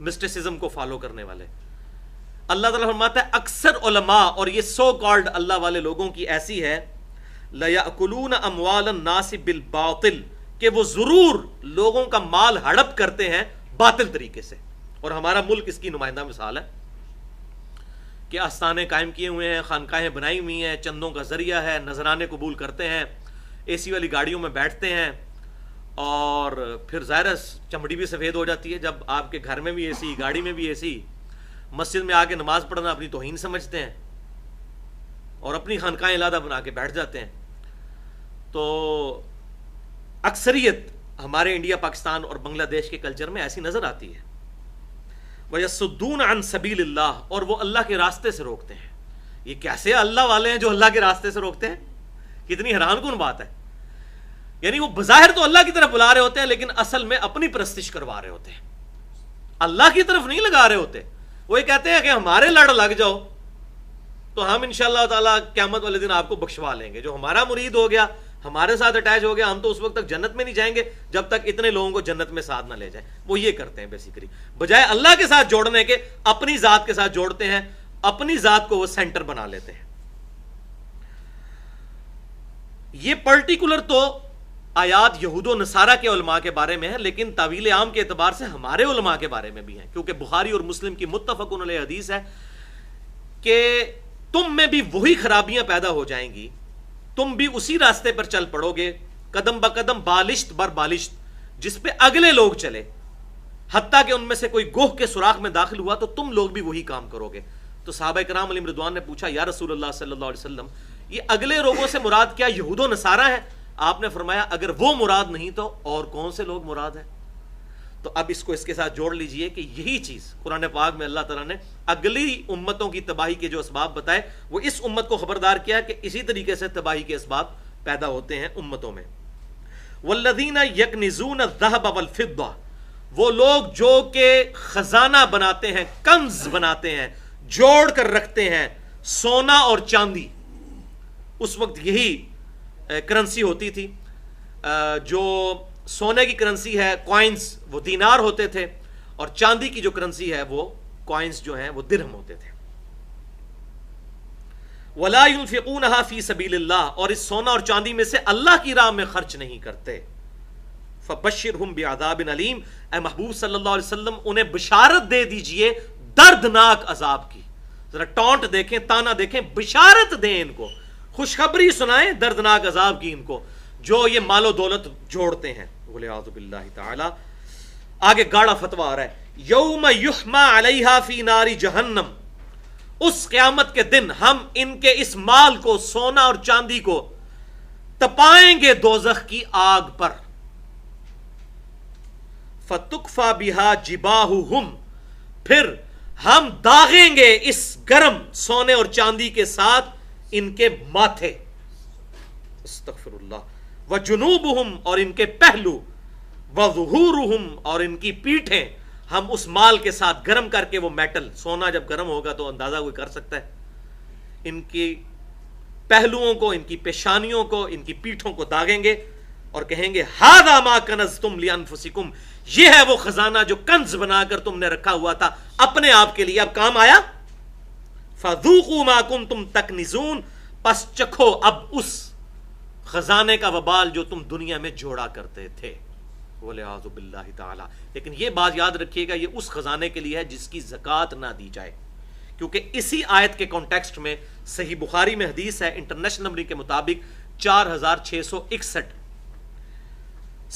[SPEAKER 1] مسٹسزم کو فالو کرنے والے. اللہ تعالیٰ فرماتا ہے اکثر علماء اور یہ سو کالڈ اللہ والے لوگوں کی ایسی ہے، لَيَأْكُلُونَ أَمْوَالَ النَّاسِ بِالْبَاطِلِ، کہ وہ ضرور لوگوں کا مال ہڑپ کرتے ہیں باطل طریقے سے. اور ہمارا ملک اس کی نمائندہ مثال ہے کہ آستانے قائم کیے ہوئے ہیں، خانقاہیں بنائی ہوئی ہیں، چندوں کا ذریعہ ہے، نذرانے قبول کرتے ہیں، اے سی والی گاڑیوں میں بیٹھتے ہیں، اور پھر ظاہر چمڑی بھی سفید ہو جاتی ہے جب آپ کے گھر میں بھی اے سی، گاڑی میں بھی اے سی. مسجد میں آ کے نماز پڑھنا اپنی توہین سمجھتے ہیں اور اپنی خانقاہیں علادہ بنا کے بیٹھ جاتے ہیں. تو اکثریت ہمارے انڈیا، پاکستان اور بنگلہ دیش کے کلچر میں ایسی نظر آتی ہے. وَيَصُدُّونَ عَن سَبِيلِ اللَّهِ، اور وہ اللہ کے راستے سے روکتے ہیں. یہ کیسے اللہ والے ہیں جو اللہ کے راستے سے روکتے ہیں؟ کتنی حیران کن بات ہے. یعنی وہ بظاہر تو اللہ کی طرف بلا رہے ہوتے ہیں لیکن اصل میں اپنی پرستش کروا رہے ہوتے ہیں، اللہ کی طرف نہیں لگا رہے ہوتے. وہ یہ کہتے ہیں کہ ہمارے لڑ لگ جاؤ تو ہم انشاءاللہ تعالیٰ قیامت والے دن آپ کو بخشوا لیں گے. جو ہمارا مرید ہو گیا، ہمارے ساتھ اٹیچ ہو گیا، ہم تو اس وقت تک جنت میں نہیں جائیں گے جب تک اتنے لوگوں کو جنت میں ساتھ نہ لے جائیں. وہ یہ کرتے ہیں بیسیکلی، بجائے اللہ کے ساتھ جوڑنے کے اپنی ذات کے ساتھ جوڑتے ہیں، اپنی ذات کو وہ سینٹر بنا لیتے ہیں. یہ پرٹیکولر تو آیات یہود و نصارہ کے علماء کے بارے میں ہے، لیکن تعویل عام کے اعتبار سے ہمارے علماء کے بارے میں بھی ہیں، کیونکہ بخاری اور مسلم کی متفق علیہ حدیث ہے کہ تم میں بھی وہی خرابیاں پیدا ہو جائیں گی، تم بھی اسی راستے پر چل پڑو گے، قدم بقدم، بالشت بر بالشت، جس پہ اگلے لوگ چلے، حتیٰ کہ ان میں سے کوئی گوہ کے سوراخ میں داخل ہوا تو تم لوگ بھی وہی کام کرو گے. تو صحابہ کرام علیہم رضوان نے پوچھا یا رسول اللہ صلی اللہ علیہ وسلم، یہ اگلے لوگوں سے مراد کیا یہود و نصارہ ہیں؟ آپ نے فرمایا اگر وہ مراد نہیں تو اور کون سے لوگ مراد ہیں؟ تو اب اس کو اس کے ساتھ جوڑ لیجئے کہ یہی چیز قرآن پاک میں اللہ تعالیٰ نے اگلی امتوں کی تباہی کے جو اسباب بتائے وہ اس امت کو خبردار کیا کہ اسی طریقے سے تباہی کے اسباب پیدا ہوتے ہیں امتوں میں. والذین یکنزون الذهب والفضہ، وہ لوگ جو کہ خزانہ بناتے ہیں، کنز بناتے ہیں، جوڑ کر رکھتے ہیں سونا اور چاندی. اس وقت یہی کرنسی ہوتی تھی. جو سونے کی کرنسی ہے کوائنز وہ دینار ہوتے تھے، اور چاندی کی جو کرنسی ہے وہ کوائنز جو ہیں وہ درہم ہوتے تھے. وَلَا يُنْفِقُونَهَا فِي سَبِيلِ اللَّهِ، اور اس سونا اور چاندی میں سے اللہ کی راہ میں خرچ نہیں کرتے. فَبَشِّرْهُمْ بِعَذَابٍ أَلِيمٍ، اے محبوب صلی اللہ علیہ وسلم انہیں بشارت دے دیجئے دردناک عذاب کی. ذرا ٹونٹ دیکھیں، تانا دیکھیں، بشارت دیں ان کو، خوشخبری سنائیں دردناک عذاب کی ان کو جو یہ مال و دولت جوڑتے ہیں. وَلِعَاذُ بِاللَّهِ تعالی. آگے گاڑا فتویٰ آ رہا ہے، یوم یحمى علیہا فی نار جہنم، اس قیامت کے دن ہم ان کے اس مال کو، سونا اور چاندی کو تپائیں گے دوزخ کی آگ پر. فتکفى بها جباہہم، پھر ہم داغیں گے اس گرم سونے اور چاندی کے ساتھ ان کے ماتھے، استغفر اللہ، وجنوبہم، اور ان کے پہلو، وظہورہم، اور ان کی پیٹھیں ہم اس مال کے ساتھ گرم کر کے، وہ میٹل سونا جب گرم ہوگا تو اندازہ کوئی کر سکتا ہے، ان کی پہلوؤں کو، ان کی پیشانیوں کو، ان کی پیٹھوں کو داغیں گے اور کہیں گے ھذا ما کنزتم لانفسکم، یہ ہے وہ خزانہ جو کنز بنا کر تم نے رکھا ہوا تھا اپنے آپ کے لیے، اب کام آیا. فذوقوا ما کنتم تکنزون، پس چکھو اب اس خزانے کا وبال جو تم دنیا میں جوڑا کرتے تھے. وَلِعَاذُ بِاللَّهِ تعالی. لیکن یہ بات یاد رکھیے گا، یہ اس خزانے کے لیے ہے جس کی زکوٰۃ نہ دی جائے، کیونکہ اسی آیت کے کانٹیکسٹ میں صحیح بخاری میں حدیث ہے انٹرنیشنل نمبر کے مطابق 4661،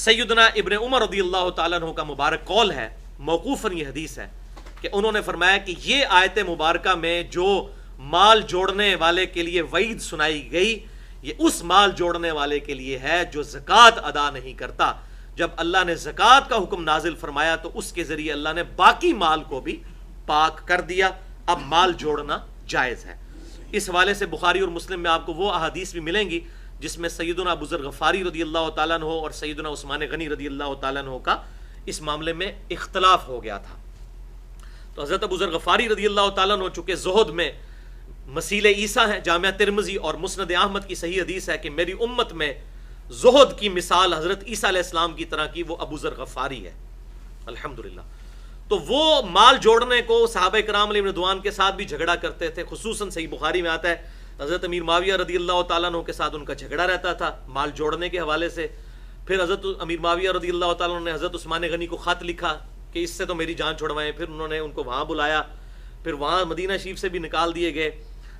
[SPEAKER 1] سیدنا ابن عمر رضی اللہ تعالیٰ عنہ کا مبارک قول ہے، موقوفاً یہ حدیث ہے کہ انہوں نے فرمایا کہ یہ آیت مبارکہ میں جو مال جوڑنے والے کے لیے وعید سنائی گئی، یہ اس مال جوڑنے والے کے لیے ہے جو زکوٰۃ ادا نہیں کرتا. جب اللہ نے زکوٰۃ کا حکم نازل فرمایا تو اس کے ذریعے اللہ نے باقی مال کو بھی پاک کر دیا، اب مال جوڑنا جائز ہے. اس حوالے سے بخاری اور مسلم میں آپ کو وہ احادیث بھی ملیں گی جس میں سیدنا ابو ذر غفاری رضی اللہ تعالیٰ عنہ اور سیدنا عثمان غنی رضی اللہ تعالیٰ عنہ کا اس معاملے میں اختلاف ہو گیا تھا. تو حضرت ابو ذر غفاری رضی اللہ تعالیٰ عنہ چونکہ زہد میں مسیل عیسیٰ ہیں، جامعہ ترمذی اور مسند احمد کی صحیح حدیث ہے کہ میری امت میں زہد کی مثال حضرت عیسیٰ علیہ السلام کی طرح کی وہ ابو ذر غفاری ہے الحمدللہ. تو وہ مال جوڑنے کو صحابہ کرام علیہ رضوان کے ساتھ بھی جھگڑا کرتے تھے. خصوصاً صحیح بخاری میں آتا ہے حضرت امیر معاویہ رضی اللہ تعالیٰ عنہ کے ساتھ ان کا جھگڑا رہتا تھا مال جوڑنے کے حوالے سے. پھر حضرت امیر معاویہ رضی اللہ تعالیٰ عنہ نے حضرت عثمان غنی کو خط لکھا کہ اس سے تو میری جان چھڑوائیں. پھر انہوں نے ان کو وہاں بلایا، پھر وہاں مدینہ شریف سے بھی نکال دیے گئے.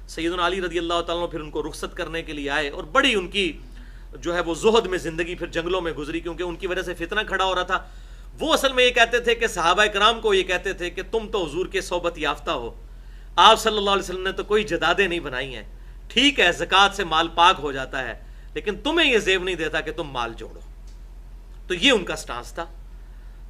[SPEAKER 1] سیدنا علی رضی اللہ تعالیٰ عنہ پھر ان کو رخصت کرنے کے لیے آئے، اور بڑی ان کی جو ہے وہ زہد میں زندگی پھر جنگلوں میں گزری، کیونکہ ان کی وجہ سے فتنہ کھڑا ہو رہا تھا. وہ اصل میں یہ کہتے تھے کہ صحابہ کرام کو یہ کہتے تھے کہ تم تو حضور کے صحبت یافتہ ہو، آپ صلی اللہ علیہ وسلم نے تو کوئی جدادیں نہیں بنائی ہیں، ٹھیک ہے زکوٰۃ سے مال پاک ہو جاتا ہے، لیکن تمہیں یہ زیب نہیں دیتا کہ تم مال جوڑو. تو یہ ان کا سٹانس تھا.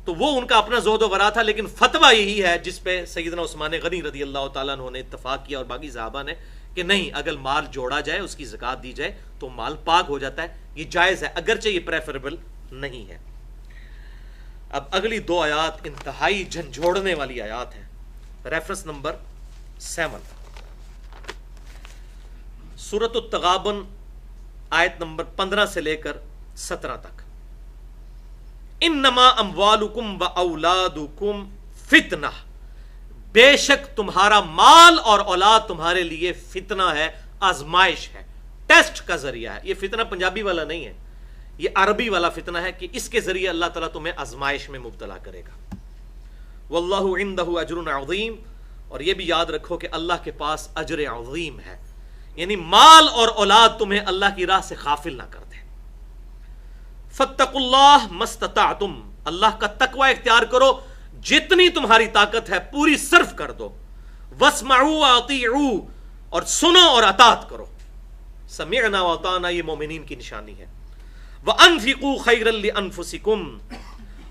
[SPEAKER 1] تو وہ ان کا اپنا زہد و ورع تھا، لیکن فتویٰ یہی ہے جس پہ سیدنا عثمان غنی رضی اللہ تعالیٰ عنہ نے اتفاق کیا اور باقی صحابہ نے، کہ نہیں، اگر مال جوڑا جائے، اس کی زکوٰۃ دی جائے تو مال پاک ہو جاتا ہے. یہ جائز ہے، اگرچہ یہ پریفریبل نہیں ہے. اب اگلی دو آیات انتہائی جھنجھوڑنے والی آیات ہیں. ریفرنس نمبر 7، سورۃ التغابن، آیت نمبر 15 سے لے کر 17 تک. انما اموالکم و اولادکم فتنہ، بے شک تمہارا مال اور اولاد تمہارے لیے فتنہ ہے، آزمائش ہے، ٹیسٹ کا ذریعہ ہے. یہ فتنہ پنجابی والا نہیں ہے، یہ عربی والا فتنہ ہے کہ اس کے ذریعے اللہ تعالیٰ تمہیں آزمائش میں مبتلا کرے گا. واللہ عندہ اجر عظیم، اور یہ بھی یاد رکھو کہ اللہ کے پاس اجر عظیم ہے، یعنی مال اور اولاد تمہیں اللہ کی راہ سے غافل نہ کر دے. فاتقوا اللہ ما استطعتم، اللہ کا تقوی اختیار کرو، جتنی تمہاری طاقت ہے پوری صرف کر دو. واسمعوا واطیعوا، اور سنو اور اطاعت کرو. سمعنا واطعنا یہ مومنین کی نشانی ہے. وانفقوا خیرا لانفسکم،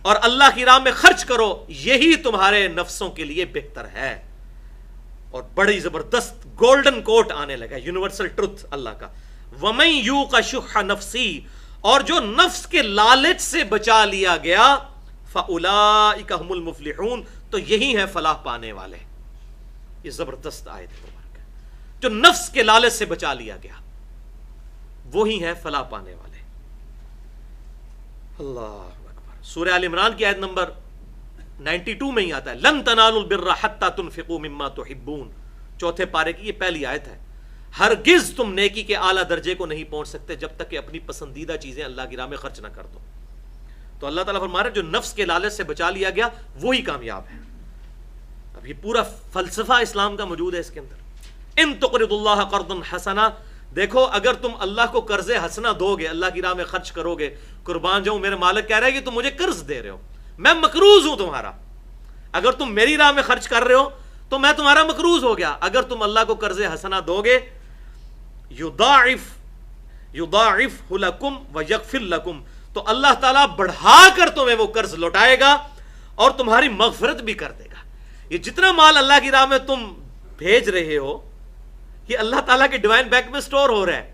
[SPEAKER 1] اور اللہ کی راہ میں خرچ کرو، یہی تمہارے نفسوں کے لیے بہتر ہے. اور بڑی زبردست گولڈن کوٹ آنے لگا، یونیورسل ٹروتھ اللہ کا. ومن یوق شح نفسی، اور جو نفس کے لالچ سے بچا لیا گیا، فاولئک هم المفلحون، تو یہی ہے فلاح پانے والے. یہ زبردست آیت ہے، جو نفس کے لالچ سے بچا لیا گیا وہی ہے فلاح پانے والے. اللہ اکبر. سورہ آل عمران کی آیت نمبر 92 میں ہی آتا ہے، لن تنالوا البر حتى تنفقوا مما تحبون، چوتھے پارے کی یہ پہلی آیت ہے. ہرگز تم نیکی کے اعلیٰ درجے کو نہیں پہنچ سکتے جب تک کہ اپنی پسندیدہ چیزیں اللہ کی راہ میں خرچ نہ کر دو. تو اللہ تعالیٰ فرما رہا ہے جو نفس کے لالچ سے بچا لیا گیا وہی کامیاب ہے. اب یہ پورا فلسفہ اسلام کا موجود ہے اس کے اندر. ان تقرضوا اللہ قرضا حسنا، دیکھو اگر تم اللہ کو قرض حسنا دو گے، اللہ کی راہ میں خرچ کرو گے، قربان جاؤں میرے مالک کہہ رہا ہے کہ تم مجھے قرض دے رہے ہو، میں مقروض ہوں تمہارا. اگر تم میری راہ میں خرچ کر رہے ہو تو میں تمہارا مقروض ہو گیا. اگر تم اللہ کو قرض حسنا دو گے، یضاعف لکم ویغفر لکم، تو اللہ تعالیٰ بڑھا کر تمہیں وہ قرض لوٹائے گا اور تمہاری مغفرت بھی کر دے گا. یہ جتنا مال اللہ کی راہ میں تم بھیج رہے ہو، یہ اللہ تعالیٰ کے ڈیوائن بینک میں سٹور ہو رہا ہے.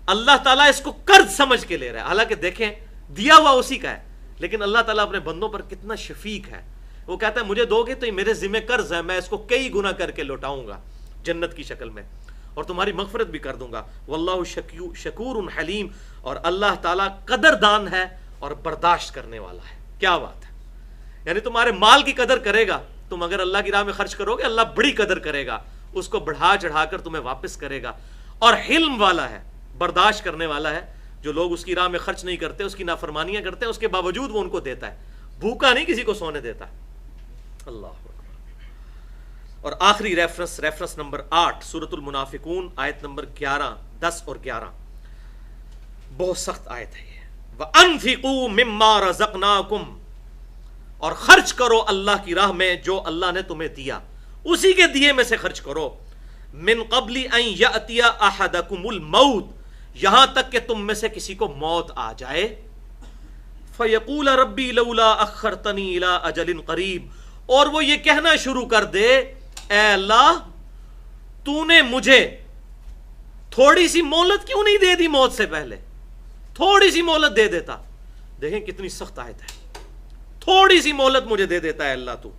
[SPEAKER 1] اللہ تعالیٰ اس کو قرض سمجھ کے لے رہا ہے، حالانکہ دیکھیں دیا ہوا اسی کا ہے، لیکن اللہ تعالیٰ اپنے بندوں پر کتنا شفیق ہے. وہ کہتا ہے مجھے دو گے تو یہ میرے ذمہ قرض ہے، میں اس کو کئی گنا کر کے لوٹاؤں گا جنت کی شکل میں، اور تمہاری مغفرت بھی کر دوں گا. واللہ شکور حلیم، اور اللہ تعالیٰ قدردان ہے اور برداشت کرنے والا ہے. کیا بات ہے، یعنی تمہارے مال کی قدر کرے گا. تم اگر اللہ کی راہ میں خرچ کرو گے اللہ بڑی قدر کرے گا، اس کو بڑھا چڑھا کر تمہیں واپس کرے گا. اور حلم والا ہے، برداشت کرنے والا ہے. جو لوگ اس کی راہ میں خرچ نہیں کرتے، اس کی نافرمانیاں کرتے ہیں، اس کے باوجود وہ ان کو دیتا ہے. بھوکا نہیں کسی کو سونے دیتا. اللہ اکبر. اور آخری ریفرنس نمبر 8، سورۃ المنافقون، آیت نمبر 11، 10 اور 11. بہت سخت آیت ہے یہ. وَأَنفِقُوا مِمَّا رَزَقْنَاكُمْ، اور خرچ کرو اللہ کی راہ میں جو اللہ نے تمہیں دیا، اسی کے دیے میں سے خرچ کرو. من قبل ان یأتی احدکم الموت، یہاں تک کہ تم میں سے کسی کو موت آ جائے. فیقول ربی لولا اخرتنی الی اجل قریب، اور وہ یہ کہنا شروع کر دے اے اللہ تو نے مجھے تھوڑی سی مہلت کیوں نہیں دے دی، موت سے پہلے تھوڑی سی مہلت دے دیتا. دیکھیں کتنی سخت آیت ہے، تھوڑی سی مہلت مجھے دے دیتا ہے اللہ تو.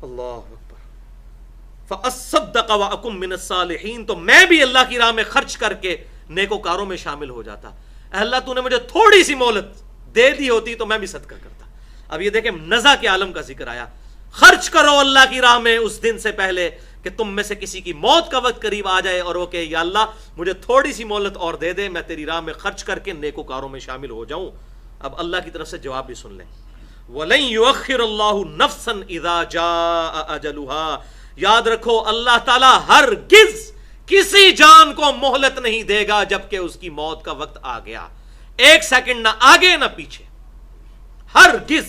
[SPEAKER 1] اللہ اکبر. فاصدق واکن من الصالحین، تو میں بھی اللہ کی راہ میں خرچ کر کے نیکوکاروں میں شامل ہو جاتا. اے اللہ تو نے مجھے تھوڑی سی مہلت دے دی ہوتی تو میں بھی صدقہ کرتا. اب یہ دیکھیں نزا کے عالم کا ذکر آیا. خرچ کرو اللہ کی راہ میں اس دن سے پہلے کہ تم میں سے کسی کی موت کا وقت قریب آ جائے اور وہ کہے یا اللہ مجھے تھوڑی سی مہلت اور دے دے، میں تیری راہ میں خرچ کر کے نیکوکاروں میں شامل ہو جاؤں. اب اللہ کی طرف سے جواب بھی سن لیں. وَلَن يُؤَخِّرَ اللَّهُ نَفْسًا إِذَا جَاءَ أَجَلُهَا، یاد رکھو اللہ تعالیٰ ہرگز کسی جان کو مہلت نہیں دے گا جبکہ اس کی موت کا وقت آ گیا. ایک سیکنڈ نہ آگے نہ پیچھے، ہرگز.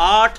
[SPEAKER 1] 8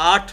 [SPEAKER 1] 8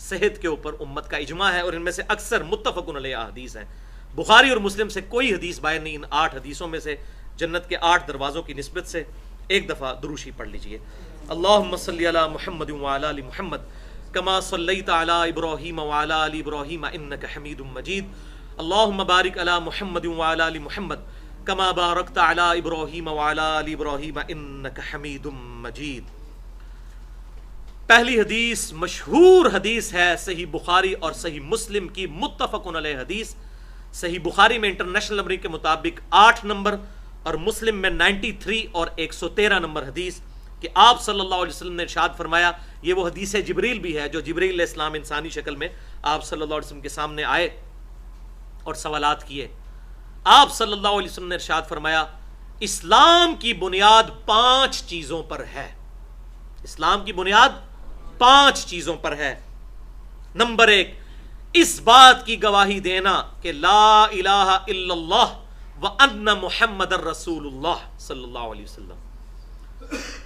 [SPEAKER 1] صحت کے اوپر امت کا اجماع ہے، اور ان میں سے اکثر متفقن علیہ احادیث ہیں۔ بخاری اور مسلم سے کوئی حدیث باہر نہیں۔ ان 8 حدیثوں میں سے جنت کے 8 دروازوں کی نسبت سے ایک دفعہ دروشی پڑھ لیجئے۔ اللہم صلی علی محمد وعلی آل محمد کما صلیت علی ابراہیم وعلی آل ابراہیم انک حمید مجید۔ اللہم بارک علی محمد وعلی آل محمد کما بارکت علی ابراہیم وعلی آل ابراہیم انک حمید مجید۔ پہلی حدیث مشہور حدیث ہے، صحیح بخاری اور صحیح مسلم کی متفقن علیہ حدیث۔ صحیح بخاری میں انٹرنیشنل نمبر کے مطابق 8 نمبر اور مسلم میں 93 اور 113 نمبر حدیث، کہ آپ صلی اللہ علیہ وسلم نے ارشاد فرمایا، یہ وہ حدیث جبریل بھی ہے جو جبریل علیہ السلام انسانی شکل میں آپ صلی اللہ علیہ وسلم کے سامنے آئے اور سوالات کیے۔ آپ صلی اللہ علیہ وسلم نے ارشاد فرمایا، اسلام کی بنیاد 5 چیزوں پر ہے۔ اسلام کی بنیاد 5 چیزوں پر ہے۔ نمبر 1، اس بات کی گواہی دینا کہ لا الہ الا اللہ وان محمد الرسول اللہ صلی اللہ علیہ وسلم۔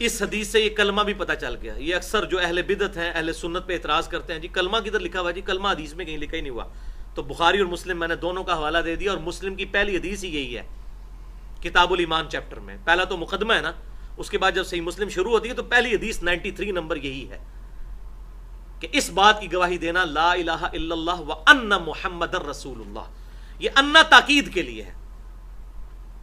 [SPEAKER 1] اس حدیث سے یہ کلمہ بھی پتہ چل گیا۔ یہ اکثر جو اہل بدعت ہیں، اہل سنت پہ اعتراض کرتے ہیں، جی کلمہ کدھر لکھا ہوا؟ جی کلمہ حدیث میں کہیں لکھا ہی نہیں ہوا۔ تو بخاری اور مسلم میں نے دونوں کا حوالہ دے دیا، اور مسلم کی پہلی حدیث ہی یہی ہے، کتاب الایمان چیپٹر میں۔ پہلا تو مقدمہ ہے نا، اس کے بعد جب صحیح مسلم شروع ہوتی ہے تو پہلی حدیث 93 نمبر یہی ہے کہ اس بات کی گواہی دینا لا الہ الا اللہ وان محمد الرسول اللہ۔ یہ انا تاکید کے لیے ہے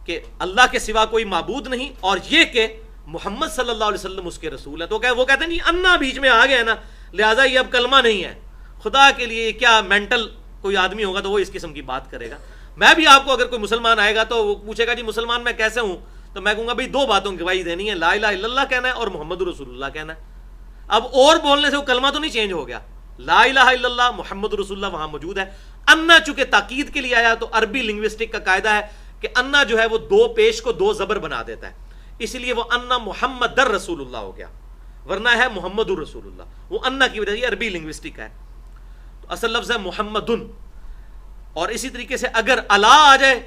[SPEAKER 1] کہ اللہ کے سوا کوئی معبود نہیں، اور یہ کہ محمد صلی اللہ علیہ وسلم اس کے رسول ہے۔ تو وہ کہتے ہیں نہیں، انا بیچ میں آ گیا نا، لہٰذا یہ اب کلمہ نہیں ہے۔ خدا کے لیے کیا مینٹل کوئی آدمی ہوگا تو وہ اس قسم کی بات کرے گا۔ میں بھی آپ کو اگر کوئی مسلمان آئے گا تو وہ پوچھے گا جی مسلمان میں کیسے ہوں، تو میں کہوں گا بھائی 2 باتوں کی گواہی دینی ہے، لا الہ الا اللہ کہنا ہے اور محمد رسول اللہ کہنا ہے۔ اب اور بولنے سے وہ کلمہ تو نہیں چینج ہو گیا، لا الہ الا اللہ محمد رسول اللہ وہاں موجود ہے۔ انا چونکہ تاکید کے لیے آیا تو عربی لنگوسٹک کا قاعدہ ہے کہ انا جو ہے وہ 2 پیش کو 2 زبر بنا دیتا ہے، اس لیے وہ انا محمد رسول اللہ ہو گیا، ورنہ ہے محمد رسول اللہ۔ وہ انا کی وجہ سے عربی لنگوسٹک ہے، تو اصل لفظ ہے محمدن۔ اور اسی طریقے سے اگر الا آ جائے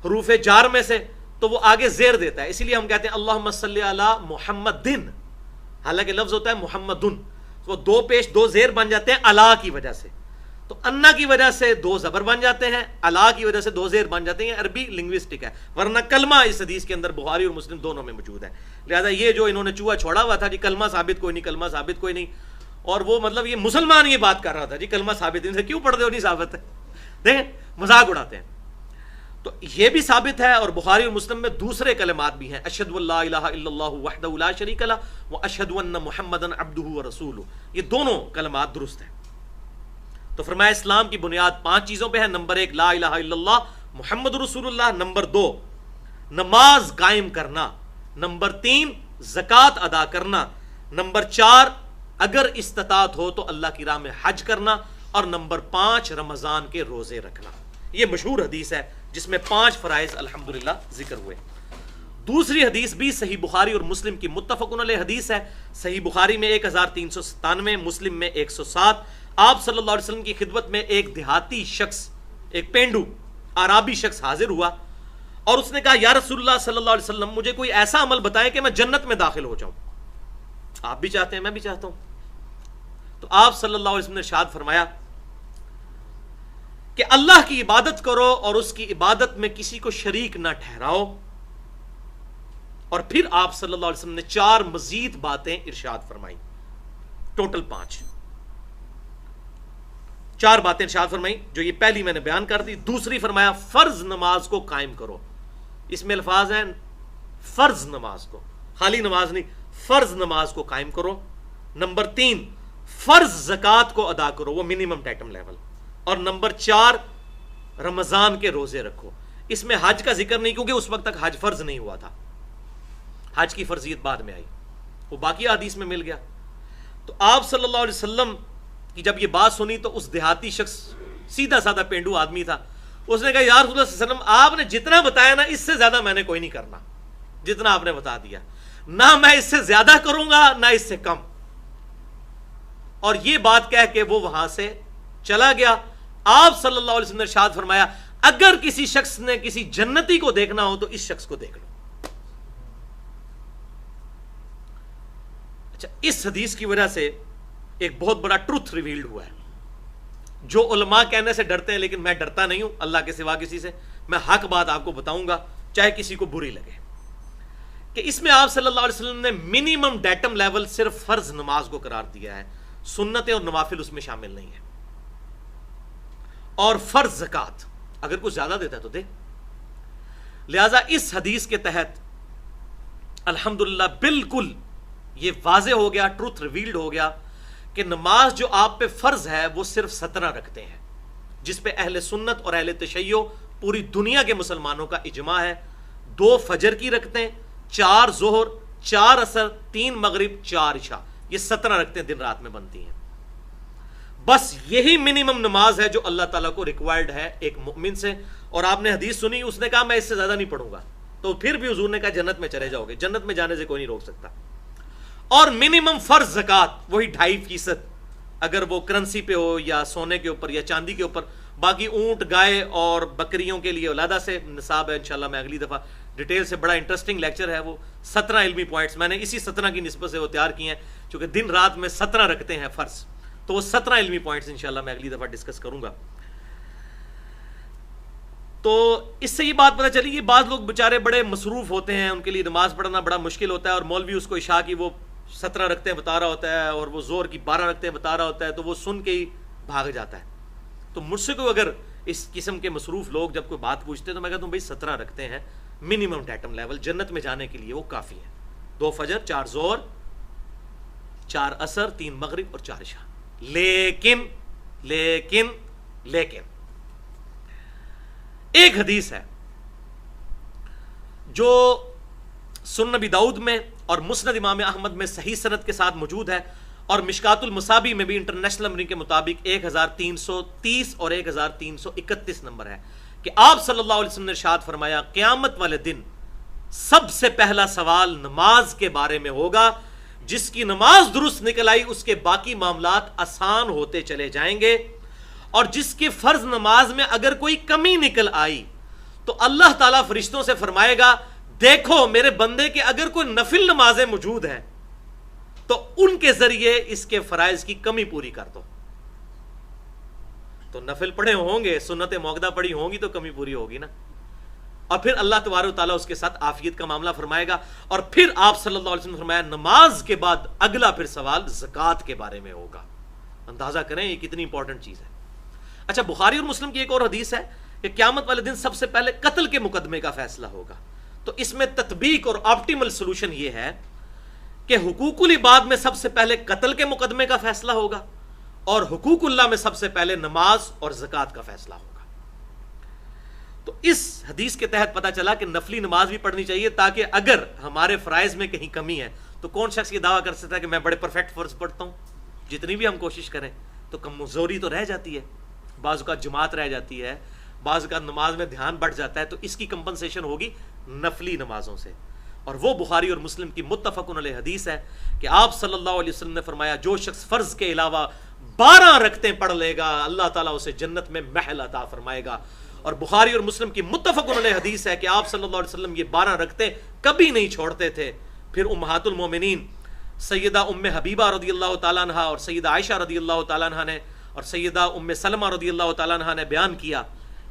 [SPEAKER 1] حروف جار میں سے تو وہ آگے زیر دیتا ہے، اسی لیے ہم کہتے ہیں اللہم صلی علی محمدن، حالانکہ لفظ ہوتا ہے محمدن، وہ 2 پیش 2 زیر بن جاتے ہیں الا کی وجہ سے۔ تو انا کی وجہ سے 2 زبر بن جاتے ہیں، الا کی وجہ سے 2 زیر بن جاتے ہیں، عربی لنگوسٹک ہے، ورنہ کلمہ اس حدیث کے اندر بخاری اور مسلم دونوں میں موجود ہے۔ لہذا یہ جو انہوں نے چوہا چھوڑا ہوا تھا جی کلمہ ثابت کوئی نہیں، کلمہ ثابت کوئی نہیں، اور وہ مطلب یہ مسلمان یہ بات کر رہا تھا جی کلمہ ثابت، ان سے کیوں پڑھتے ہو نہیں ثابت ہے، دیکھیں مذاق اڑاتے ہیں۔ تو یہ بھی ثابت ہے، اور بخاری اور مسلم میں دوسرے کلمات بھی ہیں، اشہد ان لا الہ الا اللہ وحدہ لا شریک لہ واشہد ان محمدا عبدہ ورسولہ، یہ دونوں کلمات درست ہیں۔ تو فرمایا اسلام کی بنیاد 5 چیزوں پہ ہے۔ نمبر 1 لا الہ الا اللہ محمد رسول اللہ، نمبر 2 نماز قائم کرنا، نمبر 3 زکوٰۃ ادا کرنا، نمبر 4 اگر استطاعت ہو تو اللہ کی راہ میں حج کرنا، اور نمبر 5 رمضان کے روزے رکھنا۔ یہ مشہور حدیث ہے جس میں 5 فرائض الحمدللہ ذکر ہوئے۔ دوسری حدیث بھی صحیح بخاری اور مسلم کی متفقن علیہ حدیث ہے۔ صحیح بخاری میں 1397، مسلم میں 107۔ آپ صلی اللہ علیہ وسلم کی خدمت میں ایک دیہاتی شخص، ایک پینڈو عرابی شخص حاضر ہوا، اور اس نے کہا یا رسول اللہ صلی اللہ علیہ وسلم مجھے کوئی ایسا عمل بتائیں کہ میں جنت میں داخل ہو جاؤں۔ آپ بھی چاہتے ہیں، میں بھی چاہتا ہوں۔ تو آپ صلی اللہ علیہ وسلم نے ارشاد فرمایا کہ اللہ کی عبادت کرو اور اس کی عبادت میں کسی کو شریک نہ ٹھہراؤ۔ اور پھر آپ صلی اللہ علیہ وسلم نے 4 مزید باتیں ارشاد فرمائی، ٹوٹل 5 باتیں ارشاد فرمائی، جو یہ پہلی میں نے بیان کر دی۔ دوسری فرمایا فرض نماز کو قائم کرو، اس میں الفاظ ہیں فرض نماز کو، خالی نماز نہیں، فرض نماز کو قائم کرو۔ نمبر 3 فرض زکوٰۃ کو ادا کرو، وہ منیمم ٹیٹم لیول۔ اور نمبر 4 رمضان کے روزے رکھو۔ اس میں حج کا ذکر نہیں، کیونکہ اس وقت تک حج فرض نہیں ہوا تھا، حج کی فرضیت بعد میں آئی، وہ باقی حدیث میں مل گیا۔ تو آپ صلی اللہ علیہ وسلم کی جب یہ بات سنی تو اس دیہاتی شخص، سیدھا سادہ پینڈو آدمی تھا، اس نے کہا یا رسول اللہ صلی اللہ علیہ وسلم آپ نے جتنا بتایا نا اس سے زیادہ میں نے کوئی نہیں کرنا، جتنا آپ نے بتا دیا، نہ میں اس سے زیادہ کروں گا نہ اس سے کم۔ اور یہ بات کہہ کے وہ وہاں سے چلا گیا۔ آپ صلی اللہ علیہ وسلم نے ارشاد فرمایا اگر کسی شخص نے کسی جنتی کو دیکھنا ہو تو اس شخص کو دیکھ لو۔ اچھا، اس حدیث کی وجہ سے ایک بہت بڑا ٹروتھ ریویلڈ ہوا ہے جو علماء کہنے سے ڈرتے ہیں، لیکن میں ڈرتا نہیں ہوں اللہ کے سوا کسی سے. میں حق بات آپ کو بتاؤں گا چاہے کسی کو بری لگے، کہ اس میں آپ صلی اللہ علیہ وسلم نے منیمم ڈیٹم لیول صرف فرض نماز کو قرار دیا ہے، سنتیں اور نوافل اس میں شامل نہیں ہیں. اور فرض زکات اگر کوئی زیادہ دیتا ہے تو دے. لہذا اس حدیث کے تحت الحمدللہ بالکل یہ واضح ہو گیا، ٹروتھ ریویلڈ ہو گیا کہ نماز جو آپ پہ فرض ہے وہ صرف 17 رکھتے ہیں، جس پہ اہل سنت اور اہل تشیع پوری دنیا کے مسلمانوں کا اجماع ہے. 2 فجر کی رکھتے ہیں، 4 ظہر، 4 عصر، 3 مغرب، 4 عشاء، یہ 17 رکھتے ہیں، دن رات میں بنتی ہیں. بس یہی منیمم نماز ہے جو اللہ تعالیٰ کو ریکوائرڈ ہے ایک مومن سے. اور آپ نے حدیث سنی، اس نے کہا میں اس سے زیادہ نہیں پڑھوں گا، تو پھر بھی حضور نے کہا جنت میں چلے جاؤ گے، جنت میں جانے سے کوئی نہیں روک سکتا. اور منیمم فرض زکات وہی 2.5%، اگر وہ کرنسی پہ ہو یا سونے کے اوپر یا چاندی کے اوپر. باقی اونٹ، گائے اور بکریوں کے لیے علیحدہ سے نصاب ہے. انشاءاللہ میں اگلی دفعہ ڈیٹیل سے، بڑا انٹرسٹنگ لیکچر ہے وہ، 17 علمی پوائنٹس میں نے اسی 17 کی نسبت سے وہ تیار کیے ہیں، چونکہ دن رات میں 17 رکھتے ہیں فرض، تو وہ 17 علمی پوائنٹس انشاءاللہ میں اگلی دفعہ ڈسکس کروں گا. تو اس سے یہ بات پتہ چلی کہ بعض لوگ بیچارے بڑے مصروف ہوتے ہیں، ان کے لیے نماز پڑھنا بڑا مشکل ہوتا ہے، اور مولوی اس کو عشاء کی وہ 17 رکھتے ہیں بتا رہا ہوتا ہے، اور وہ زور کی 12 رکھتے ہیں بتا رہا ہوتا ہے، تو وہ سن کے ہی بھاگ جاتا ہے. تو مجھ سے کوئی اگر اس قسم کے مصروف لوگ جب کوئی بات پوچھتے ہیں تو میں کہتا ہوں بھائی 17 رکھتے ہیں منیمم ڈیٹم لیول، جنت میں جانے کے لیے وہ کافی ہے. 2 فجر، 4 ظہر، 4 عصر، 3 مغرب اور 4 عشاء. لیکن ایک حدیث ہے جو سنن نبی داؤد میں اور مسند امام احمد میں صحیح سند کے ساتھ موجود ہے، اور مشکات المصابی میں بھی انٹرنیشنل نمبرنگ کے مطابق 1330 اور 1331 نمبر ہے، کہ آپ صلی اللہ علیہ وسلم نے ارشاد فرمایا قیامت والے دن سب سے پہلا سوال نماز کے بارے میں ہوگا. جس کی نماز درست نکل آئی اس کے باقی معاملات آسان ہوتے چلے جائیں گے، اور جس کی فرض نماز میں اگر کوئی کمی نکل آئی تو اللہ تعالیٰ فرشتوں سے فرمائے گا دیکھو میرے بندے کے اگر کوئی نفل نمازیں موجود ہیں تو ان کے ذریعے اس کے فرائض کی کمی پوری کر دو. تو نفل پڑھے ہوں گے، سنت موقدہ پڑھی ہوں گی تو کمی پوری ہوگی نا. اور پھر اللہ تبارک و تعالیٰ اس کے ساتھ عافیت کا معاملہ فرمائے گا. اور پھر آپ صلی اللہ علیہ وسلم نے فرمایا نماز کے بعد اگلا پھر سوال زکوٰۃ کے بارے میں ہوگا. اندازہ کریں یہ کتنی امپورٹنٹ چیز ہے. اچھا، بخاری اور مسلم کی ایک اور حدیث ہے کہ قیامت والے دن سب سے پہلے قتل کے مقدمے کا فیصلہ ہوگا. تو اس میں تطبیق اور آپٹیمل سولوشن یہ ہے کہ حقوق العباد میں سب سے پہلے قتل کے مقدمے کا فیصلہ ہوگا، اور حقوق اللہ میں سب سے پہلے نماز اور زکوٰۃ کا فیصلہ ہوگا. تو اس حدیث کے تحت پتہ چلا کہ نفلی نماز بھی پڑھنی چاہیے، تاکہ اگر ہمارے فرائض میں کہیں کمی ہے تو کون شخص یہ دعویٰ کر سکتا ہے کہ میں بڑے پرفیکٹ فرض پڑھتا ہوں. جتنی بھی ہم کوشش کریں تو کمزوری تو رہ جاتی ہے، بعض اوقات جماعت رہ جاتی ہے، بعض اوقات نماز میں دھیان بڑھ جاتا ہے. تو اس کی کمپنسیشن ہوگی نفلی نمازوں سے. اور وہ بخاری اور مسلم کی متفق علیہ حدیث ہے کہ آپ صلی اللہ علیہ وسلم نے فرمایا جو شخص فرض کے علاوہ 12 رکعتیں پڑھ لے گا اللہ تعالیٰ اسے جنت میں محل عطا فرمائے گا. اور بخاری اور مسلم کی متفق علیہ حدیث ہے کہ آپ صلی اللہ علیہ وسلم یہ 12 رکعتیں کبھی نہیں چھوڑتے تھے. پھر امہات المومنین سیدہ ام حبیبہ رضی اللہ تعالیٰ عنہ اور سیدہ عائشہ رضی اللہ تعالیٰ عنہ نے اور سیدہ ام سلمہ رضی اللہ تعالیٰ عنہ نے بیان کیا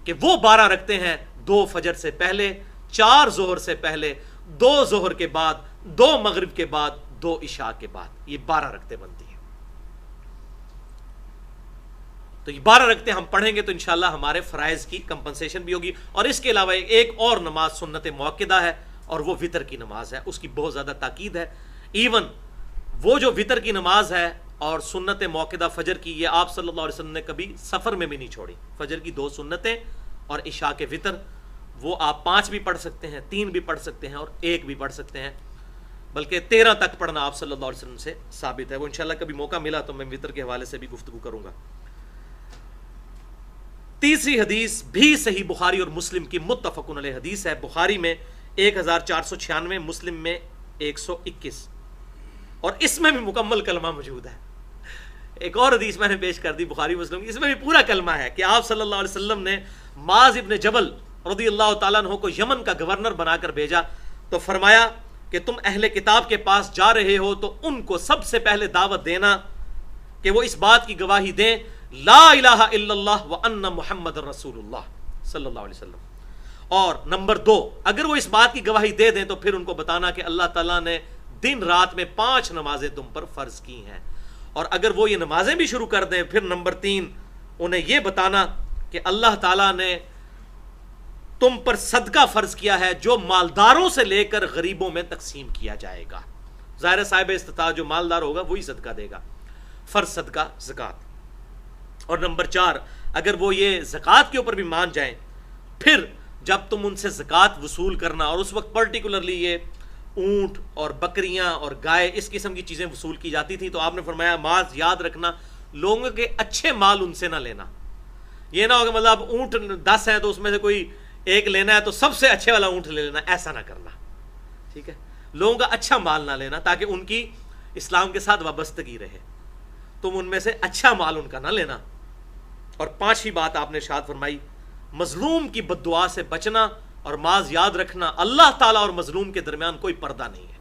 [SPEAKER 1] کہ وہ 12 رکعتیں ہیں 2 فجر سے پہلے، 4 ظہر سے پہلے، 2 ظہر کے بعد، 2 مغرب کے بعد، 2 عشاء کے بعد. یہ 12 رکعتیں بنتی ہیں. تو یہ 12 رکعتیں ہم پڑھیں گے تو انشاءاللہ ہمارے فرائض کی کمپنسیشن بھی ہوگی. اور اس کے علاوہ ایک اور نماز سنت موقدہ ہے، اور وہ وتر کی نماز ہے. اس کی بہت زیادہ تاکید ہے. ایون وہ جو وتر کی نماز ہے اور سنت موقدہ فجر کی، یہ آپ صلی اللہ علیہ وسلم نے کبھی سفر میں بھی نہیں چھوڑی. فجر کی 2 سنتیں اور عشاء کے وتر، وہ آپ 5 بھی پڑھ سکتے ہیں، 3 بھی پڑھ سکتے ہیں اور 1 بھی پڑھ سکتے ہیں. بلکہ 13 تک پڑھنا آپ صلی اللہ علیہ وسلم سے ثابت ہے. وہ انشاءاللہ کبھی موقع ملا تو میں وتر کے حوالے سے بھی گفتگو کروں گا. تیسری حدیث بھی صحیح بخاری اور مسلم کی متفق علیہ حدیث ہے. بخاری میں 1496، مسلم میں 121، اور اس میں بھی مکمل کلمہ موجود ہے. ایک اور حدیث میں نے پیش کر دی بخاری مسلم کی، اس میں بھی پورا کلمہ ہے کہ آپ صلی اللہ علیہ وسلم نے معاذ ابن جبل رضی اللہ تعالیٰ عنہ کو یمن کا گورنر بنا کر بھیجا تو فرمایا کہ تم اہل کتاب کے پاس جا رہے ہو تو ان کو سب سے پہلے دعوت دینا کہ وہ اس بات کی گواہی دیں لا الہ الا اللہ وان محمد رسول اللہ صلی اللہ علیہ وسلم. اور نمبر 2، اگر وہ اس بات کی گواہی دے دیں تو پھر ان کو بتانا کہ اللہ تعالیٰ نے دن رات میں 5 نمازیں تم پر فرض کی ہیں. اور اگر وہ یہ نمازیں بھی شروع کر دیں، پھر نمبر 3 انہیں یہ بتانا کہ اللہ تعالیٰ نے تم پر صدقہ فرض کیا ہے جو مالداروں سے لے کر غریبوں میں تقسیم کیا جائے گا. ظاہر صاحب استطاعت جو مالدار ہوگا وہی صدقہ دے گا، فرض صدقہ زکوٰۃ. اور نمبر 4، اگر وہ یہ زکوٰۃ کے اوپر بھی مان جائیں، پھر جب تم ان سے زکوٰۃ وصول کرنا، اور اس وقت پرٹیکولرلی یہ اونٹ اور بکریاں اور گائے اس قسم کی چیزیں وصول کی جاتی تھی، تو آپ نے فرمایا معاذ یاد رکھنا لوگوں کے اچھے مال ان سے نہ لینا. یہ نہ ہو کہ مطلب اونٹ 10 ہیں تو اس میں سے کوئی ایک لینا ہے تو سب سے اچھے والا اونٹ لے لینا، ایسا نہ کرنا. ٹھیک ہے، لوگوں کا اچھا مال نہ لینا تاکہ ان کی اسلام کے ساتھ وابستگی رہے. تم ان میں سے اچھا مال ان کا نہ لینا. اور 5ویں بات آپ نے ارشاد فرمائی مظلوم کی بد دعا سے بچنا، اور معاذ یاد رکھنا اللہ تعالیٰ اور مظلوم کے درمیان کوئی پردہ نہیں ہے.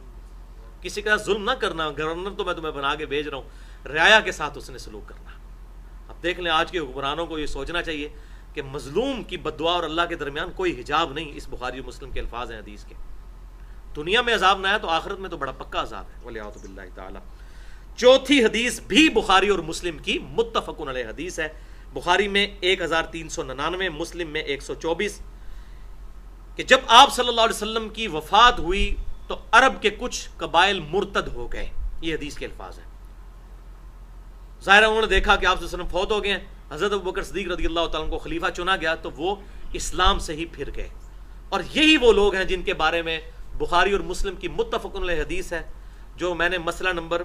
[SPEAKER 1] کسی کا ظلم نہ کرنا. گورنر تو میں تمہیں بنا کے بھیج رہا ہوں، رعایا کے ساتھ اس نے سلوک کرنا. اب دیکھ لیں آج کے حکمرانوں کو یہ سوچنا چاہیے کہ مظلوم کی بد دعا اور اللہ کے درمیان کوئی حجاب نہیں. اس بخاری و مسلم کے الفاظ ہیں حدیث کے. دنیا میں عذاب نہ ہے تو آخرت میں تو بڑا پکا عذاب ہے، والعیاذ باللہ تعالی. 4تھی حدیث بھی بخاری اور مسلم کی متفق علیہ حدیث ہے. بخاری میں 1399، مسلم میں 124، کہ جب آپ صلی اللہ علیہ وسلم کی وفات ہوئی تو عرب کے کچھ قبائل مرتد ہو گئے. یہ حدیث کے الفاظ ہیں. ظاہر انہوں نے دیکھا کہ آپ صلی اللہ علیہ وسلم فوت ہو گئے ہیں، حضرت ابوبکر صدیق رضی اللہ تعالیٰ عنہ کو خلیفہ چنا گیا تو وہ اسلام سے ہی پھر گئے. اور یہی وہ لوگ ہیں جن کے بارے میں بخاری اور مسلم کی متفق علیہ حدیث ہے، جو میں نے مسئلہ نمبر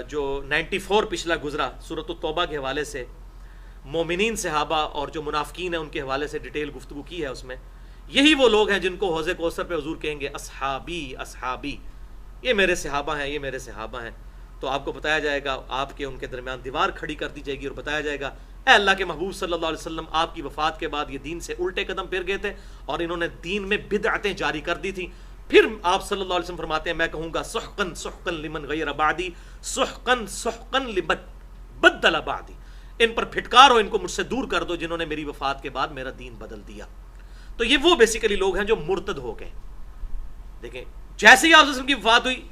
[SPEAKER 1] جو 94 پچھلا گزرا سورۃ التوبہ کے حوالے سے مومنین صحابہ اور جو منافقین ہیں ان کے حوالے سے ڈیٹیل گفتگو کی ہے. اس میں یہی وہ لوگ ہیں جن کو حوض کوثر پہ حضور کہیں گے اصحابی اصحابی، یہ میرے صحابہ ہیں، یہ میرے صحابہ ہیں. تو آپ کو بتایا جائے گا، آپ کے ان کے درمیان دیوار کھڑی کر دی جائے گی اور بتایا جائے گا اے اللہ کے محبوب صلی اللہ علیہ وسلم، آپ کی وفات کے بعد یہ دین سے الٹے قدم پھر گئے تھے اور انہوں نے دین میں بدعتیں جاری کر دی تھیں. پھر آپ صلی اللہ علیہ وسلم فرماتے ہیں میں کہوں گا سحقن سحقن لمن غیر بعدی، سحقن سحقن لمن بدل بعدی، ان پر پھٹکار ہو، ان کو مجھ سے دور کر دو جنہوں نے میری وفات کے بعد میرا دین بدل دیا. تو یہ وہ بیسیکلی لوگ ہیں جو مرتد ہو گئے. دیکھیں جیسے ہی آپ صلی اللہ علیہ وسلم کی وفات ہوئی،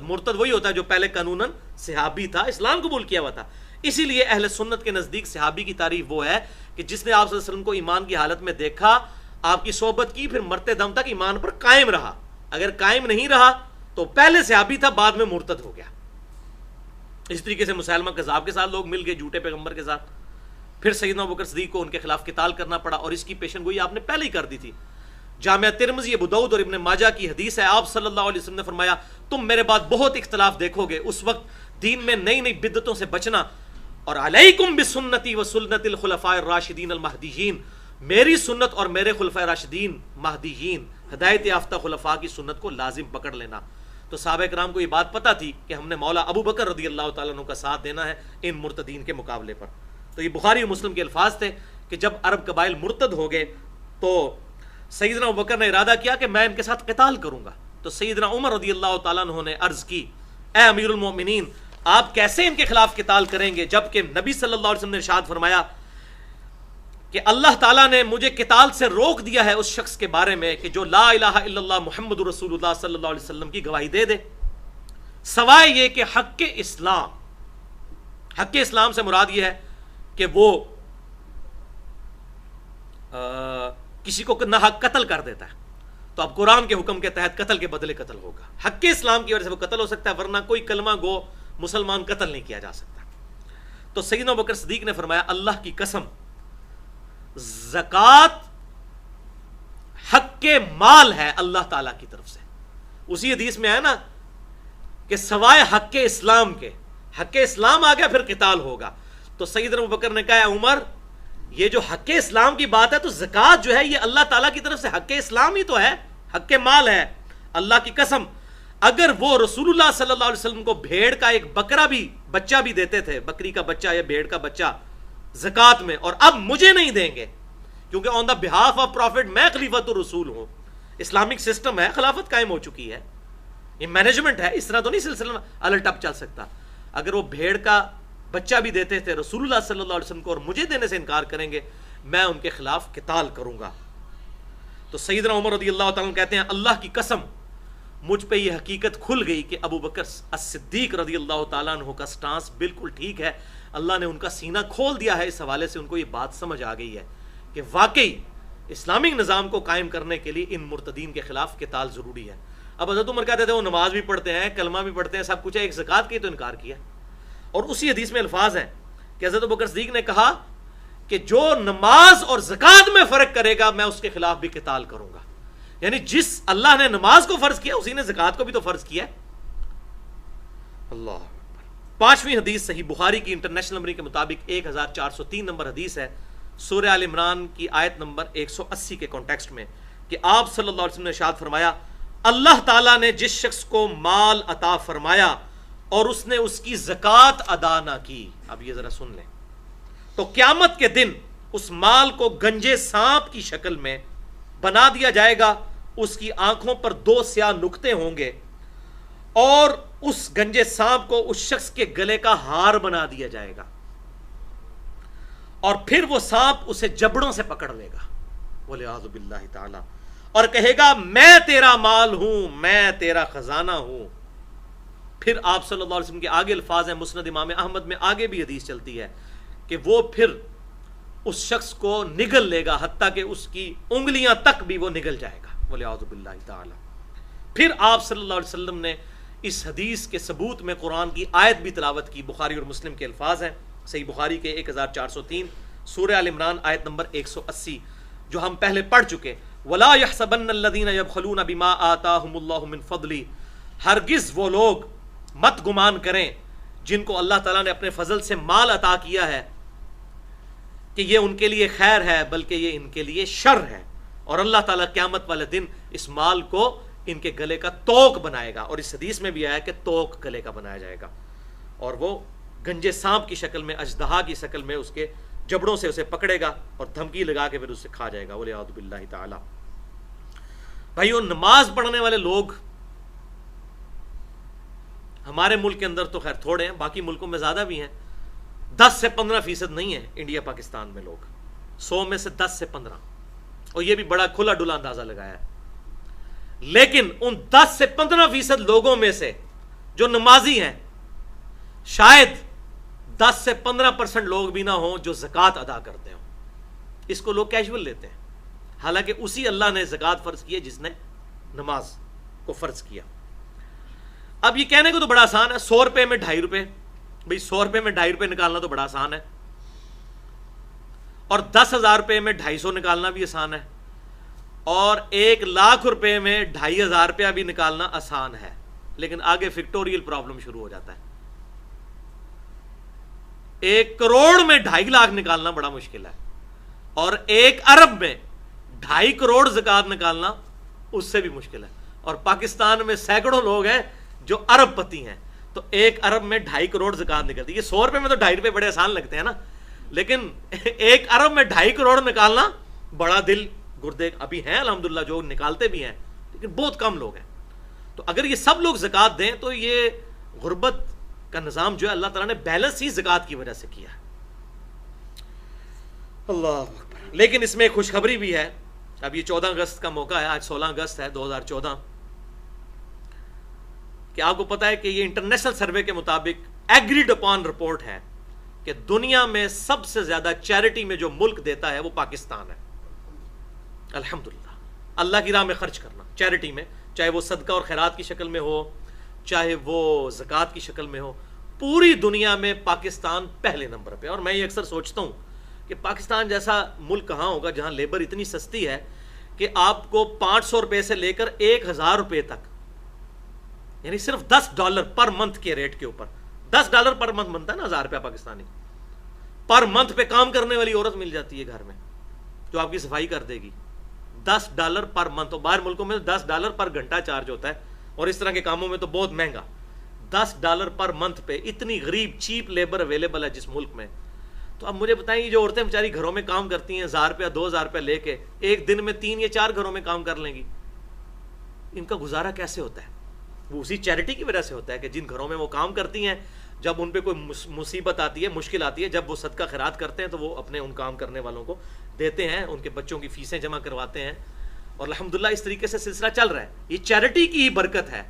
[SPEAKER 1] مرتد وہی ہوتا ہے جو پہلے قانوناً صحابی تھا، اسلام قبول کیا ہوا تھا. اسی لیے اہل سنت کے نزدیک صحابی کی تعریف وہ ہے کہ جس نے آپ صلی اللہ علیہ وسلم کو ایمان کی حالت میں دیکھا، آپ کی صحبت کی، پھر مرتے دم تک ایمان پر قائم رہا. اگر قائم نہیں رہا تو پہلے صحابی تھا بعد میں مرتد ہو گیا. اس طریقے سے مسلمہ کذاب کے ساتھ لوگ مل گئے، جھوٹے پیغمبر کے ساتھ. پھر سیدنا ابوبکر صدیق کو ان کے خلاف قتال کرنا پڑا، اور اس کی پیشن گوئی آپ نے پہلے ہی کر دی تھی. جامعہ ترمذی، ابو داؤد اور ابن ماجہ کی حدیث ہے، آپ صلی اللہ علیہ وسلم نے فرمایا تم میرے بعد بہت اختلاف دیکھو گے، اس وقت دین میں نئی نئی بدعتوں سے بچنا، اور علیکم بسنتی و سنت الخلفاء الراشدین المہدیین، میری سنت اور میرے خلفاء راشدین مہدیین ہدایت یافتہ خلفاء کی سنت کو لازم پکڑ لینا. تو صحابہ کرام کو یہ بات پتہ تھی کہ ہم نے مولا ابو بکر رضی اللہ تعالیٰ عنہ کا ساتھ دینا ہے ان مرتدین کے مقابلے پر. تو یہ بخاری و مسلم کے الفاظ تھے کہ جب عرب قبائل مرتد ہو گئے تو سیدنا ابو بکر نے ارادہ کیا کہ میں ان کے ساتھ قتال کروں گا. تو سیدنا عمر رضی اللہ تعالیٰ عنہ نے عرض کی اے امیر المومنین آپ کیسے ان کے خلاف قتال کریں گے جبکہ نبی صلی اللہ علیہ وسلم نے ارشاد فرمایا کہ اللہ تعالیٰ نے مجھے قتال سے روک دیا ہے اس شخص کے بارے میں کہ جو لا الہ الا اللہ محمد رسول اللہ صلی اللہ علیہ وسلم کی گواہی دے دے، سوائے یہ کہ حق اسلام سے مراد یہ ہے کہ وہ کسی کو نہ حق قتل کر دیتا ہے. تو اب قرآن کے حکم کے تحت قتل کے بدلے قتل ہوگا. حق اسلام کی وجہ سے وہ قتل ہو سکتا ہے، ورنہ کوئی کلمہ گو مسلمان قتل نہیں کیا جا سکتا. تو سیدنا ابوبکر صدیق نے فرمایا اللہ کی قسم زکوٰۃ حق کے مال ہے اللہ تعالیٰ کی طرف سے. اسی حدیث میں ہے نا کہ سوائے حق اسلام کے، حق اسلام آ گیا پھر قتال ہوگا. تو سیدنا ابوبکر نے کہا عمر یہ جو حق اسلام کی بات ہے تو زکوٰۃ جو ہے یہ اللہ تعالیٰ کی طرف سے حق اسلام ہی تو ہے، حق مال ہے. اللہ کی قسم اگر وہ رسول اللہ صلی اللہ علیہ وسلم کو بھیڑ کا ایک بچہ بھی دیتے تھے، بکری کا بچہ یا بھیڑ کا بچہ زکوٰۃ میں، اور اب مجھے نہیں دیں گے کیونکہ آن دا بہاف آف پروفٹ میں خلیفۃ الرسول ہوں. اسلامک سسٹم ہے، خلافت قائم ہو چکی ہے، یہ مینجمنٹ ہے، اس طرح تو نہیں سلسلہ الٹ اپ چل سکتا. اگر وہ بھیڑ کا بچہ بھی دیتے تھے رسول اللہ صلی اللہ علیہ وسلم کو اور مجھے دینے سے انکار کریں گے میں ان کے خلاف قتال کروں گا. تو سیدنا عمر رضی اللہ تعالیٰ عنہ کہتے ہیں اللہ کی قسم مجھ پہ یہ حقیقت کھل گئی کہ ابو بکر الصدیق رضی اللہ تعالیٰ عنہ کا سٹانس بالکل ٹھیک ہے. اللہ نے ان کا سینہ کھول دیا ہے. اس حوالے سے ان کو یہ بات سمجھ آ گئی ہے کہ واقعی اسلامک نظام کو قائم کرنے کے لیے ان مرتدین کے خلاف قتال ضروری ہے. اب حضرت عمر کہتے تھے وہ نماز بھی پڑھتے ہیں, کلمہ بھی پڑھتے ہیں, سب کچھ ہے, ایک زکوٰۃ کی تو انکار کیا. اور اسی حدیث میں الفاظ ہیں کہ حضرت ابوبکر صدیق نے کہا کہ جو نماز اور زکوٰۃ میں فرق کرے گا میں اس کے خلاف بھی قتال کروں گا. یعنی جس اللہ نے نماز کو فرض کیا اسی نے زکوٰۃ کو بھی تو فرض کیا. اللہ. 5ویں حدیث صحیح بخاری کی انٹرنیشنل نمبر کے مطابق 1403 نمبر حدیث ہے, سورہ آل عمران کی آیت نمبر 180 کے کانٹیکسٹ میں, کہ آپ صلی اللہ علیہ وسلم نے ارشاد فرمایا اللہ تعالیٰ نے جس شخص کو مال عطا فرمایا اور اس نے اس کی زکوٰۃ ادا نہ کی, اب یہ ذرا سن لیں, تو قیامت کے دن اس مال کو گنجے سانپ کی شکل میں بنا دیا جائے گا, اس کی آنکھوں پر 2 سیاہ نقطے ہوں گے اور اس گنجے سانپ کو اس شخص کے گلے کا ہار بنا دیا جائے گا, اور پھر وہ سانپ اسے جبڑوں سے پکڑ لے گا والعیاذ باللہ تعالی, اور کہے گا میں تیرا مال ہوں, میں تیرا خزانہ ہوں. پھر آپ صلی اللہ علیہ وسلم کے آگے الفاظ ہیں مسند امام احمد میں, آگے بھی حدیث چلتی ہے کہ وہ پھر اس شخص کو نگل لے گا حتیٰ کہ اس کی انگلیاں تک بھی وہ نگل جائے گا والعیاذ باللہ تعالی. پھر آپ صلی اللہ علیہ وسلم نے اس حدیث کے ثبوت میں قرآن کی آیت بھی تلاوت کی. بخاری اور مسلم کے الفاظ ہیں صحیح بخاری کے 1403 سورہ آل عمران آیت نمبر 180 جو ہم پہلے پڑھ چکے. وَلَا يَحْسَبَنَّ الَّذِينَ يَبْخَلُونَ بِمَا آتَاهُمُ اللَّهُ مِنْ فَضْلِهِ, ہرگز وہ لوگ مت گمان کریں جن کو اللہ تعالیٰ نے اپنے فضل سے مال عطا کیا ہے کہ یہ ان کے لیے خیر ہے, بلکہ یہ ان کے لیے شر ہے. اور اللہ تعالیٰ قیامت والے دن اس مال کو ان کے گلے کا توق بنائے گا, اور اس حدیث میں بھی آیا کہ توق گلے کا بنایا جائے گا, اور وہ گنجے سانپ کی شکل میں, اژدہا کی شکل میں اس کے جبڑوں سے اسے پکڑے گا اور دھمکی لگا کے پھر اسے کھا جائے گا والعیاذ باللہ تعالی. بھائیو نماز پڑھنے والے لوگ ہمارے ملک کے اندر تو خیر تھوڑے ہیں, باقی ملکوں میں زیادہ بھی ہیں. 10 سے 15% نہیں ہے انڈیا پاکستان میں لوگ, 100 میں سے 10 سے 15, اور یہ بھی بڑا کھلا ڈلا اندازہ لگایا ہے. لیکن ان 10 سے 15% لوگوں میں سے جو نمازی ہیں شاید 10 سے 15% لوگ بھی نہ ہوں جو زکوٰۃ ادا کرتے ہوں. اس کو لوگ کیجول لیتے ہیں, حالانکہ اسی اللہ نے زکوٰۃ فرض کی ہے جس نے نماز کو فرض کیا. اب یہ کہنے کو تو بڑا آسان ہے, 100 روپے میں 2.5 روپے, بھئی 100 روپے میں 2.5 روپے نکالنا تو بڑا آسان ہے, اور 10,000 روپے میں 250 نکالنا بھی آسان ہے, اور 1,00,000 روپے میں 2,500 روپیہ بھی نکالنا آسان ہے. لیکن آگے فیکٹوریل پرابلم شروع ہو جاتا ہے. 1 کروڑ میں 2.5 لاکھ نکالنا بڑا مشکل ہے, اور 1 ارب میں 2.5 کروڑ زکوٰۃ نکالنا اس سے بھی مشکل ہے. اور پاکستان میں سینکڑوں لوگ ہیں جو ارب پتی ہیں, تو 1 ارب میں 2.5 کروڑ زکوٰۃ نکلتی ہے. 100 روپے میں تو 2.5 روپے بڑے آسان لگتے ہیں نا, لیکن 1 ارب میں 2.5 کروڑ نکالنا بڑا دل گردے ابھی ہیں الحمدللہ جو نکالتے بھی ہیں, لیکن بہت کم لوگ ہیں. تو اگر یہ سب لوگ زکوٰۃ دیں تو یہ غربت کا نظام جو ہے اللہ تعالیٰ نے بیلنس ہی زکوٰۃ کی وجہ سے کیا ہے. اللہ اکبر. لیکن اس میں ایک خوشخبری بھی ہے. اب یہ 14 اگست کا موقع ہے, آج 16 اگست ہے 2014, کہ آپ کو پتا ہے کہ یہ انٹرنیشنل سروے کے مطابق ایگریڈ اپون رپورٹ ہے کہ دنیا میں سب سے زیادہ چیریٹی میں جو ملک دیتا ہے وہ پاکستان ہے. الحمدللہ. اللہ کی راہ میں خرچ کرنا چیریٹی میں, چاہے وہ صدقہ اور خیرات کی شکل میں ہو, چاہے وہ زکوٰۃ کی شکل میں ہو, پوری دنیا میں پاکستان پہلے نمبر پہ. اور میں یہ اکثر سوچتا ہوں کہ پاکستان جیسا ملک کہاں ہوگا جہاں لیبر اتنی سستی ہے کہ آپ کو 500 روپے سے لے کر 1,000 روپے تک, یعنی صرف $10 پر منتھ کے ریٹ کے اوپر, $10 پر منتھ بنتا ہے نا 1,000 روپیہ پاکستانی, پر منتھ پہ کام کرنے والی عورت مل جاتی ہے گھر میں جو آپ کی صفائی کر دے گی. $10 پر منتھ. اور باہر ملکوں میں $10 پر گھنٹہ چارج ہوتا ہے, اور اس طرح کے کاموں میں تو بہت مہنگا. $10 پر منتھ پہ اتنی غریب چیپ لیبر اویلیبل ہے جس ملک میں. تو اب مجھے بتائیں یہ جو عورتیں بیچاری گھروں میں کام کرتی ہیں 1,000 روپیہ 2,000 روپیہ لے کے, ایک دن میں 3 یا 4 گھروں میں کام کر لیں گی, ان کا گزارا کیسے ہوتا ہے؟ وہ اسی چیریٹی کی وجہ سے ہوتا ہے کہ جن گھروں میں وہ کام کرتی ہیں جب ان پہ کوئی مصیبت آتی ہے، مشکل آتی ہے، جب وہ صدقہ خیرات کرتے ہیں تو وہ اپنے ان کام کرنے والوں کو دیتے ہیں، ان کے بچوں کی فیسیں جمع کرواتے ہیں، اور الحمدللہ اس طریقے سے سلسلہ چل رہا ہے. یہ چیریٹی کی ہی برکت ہے،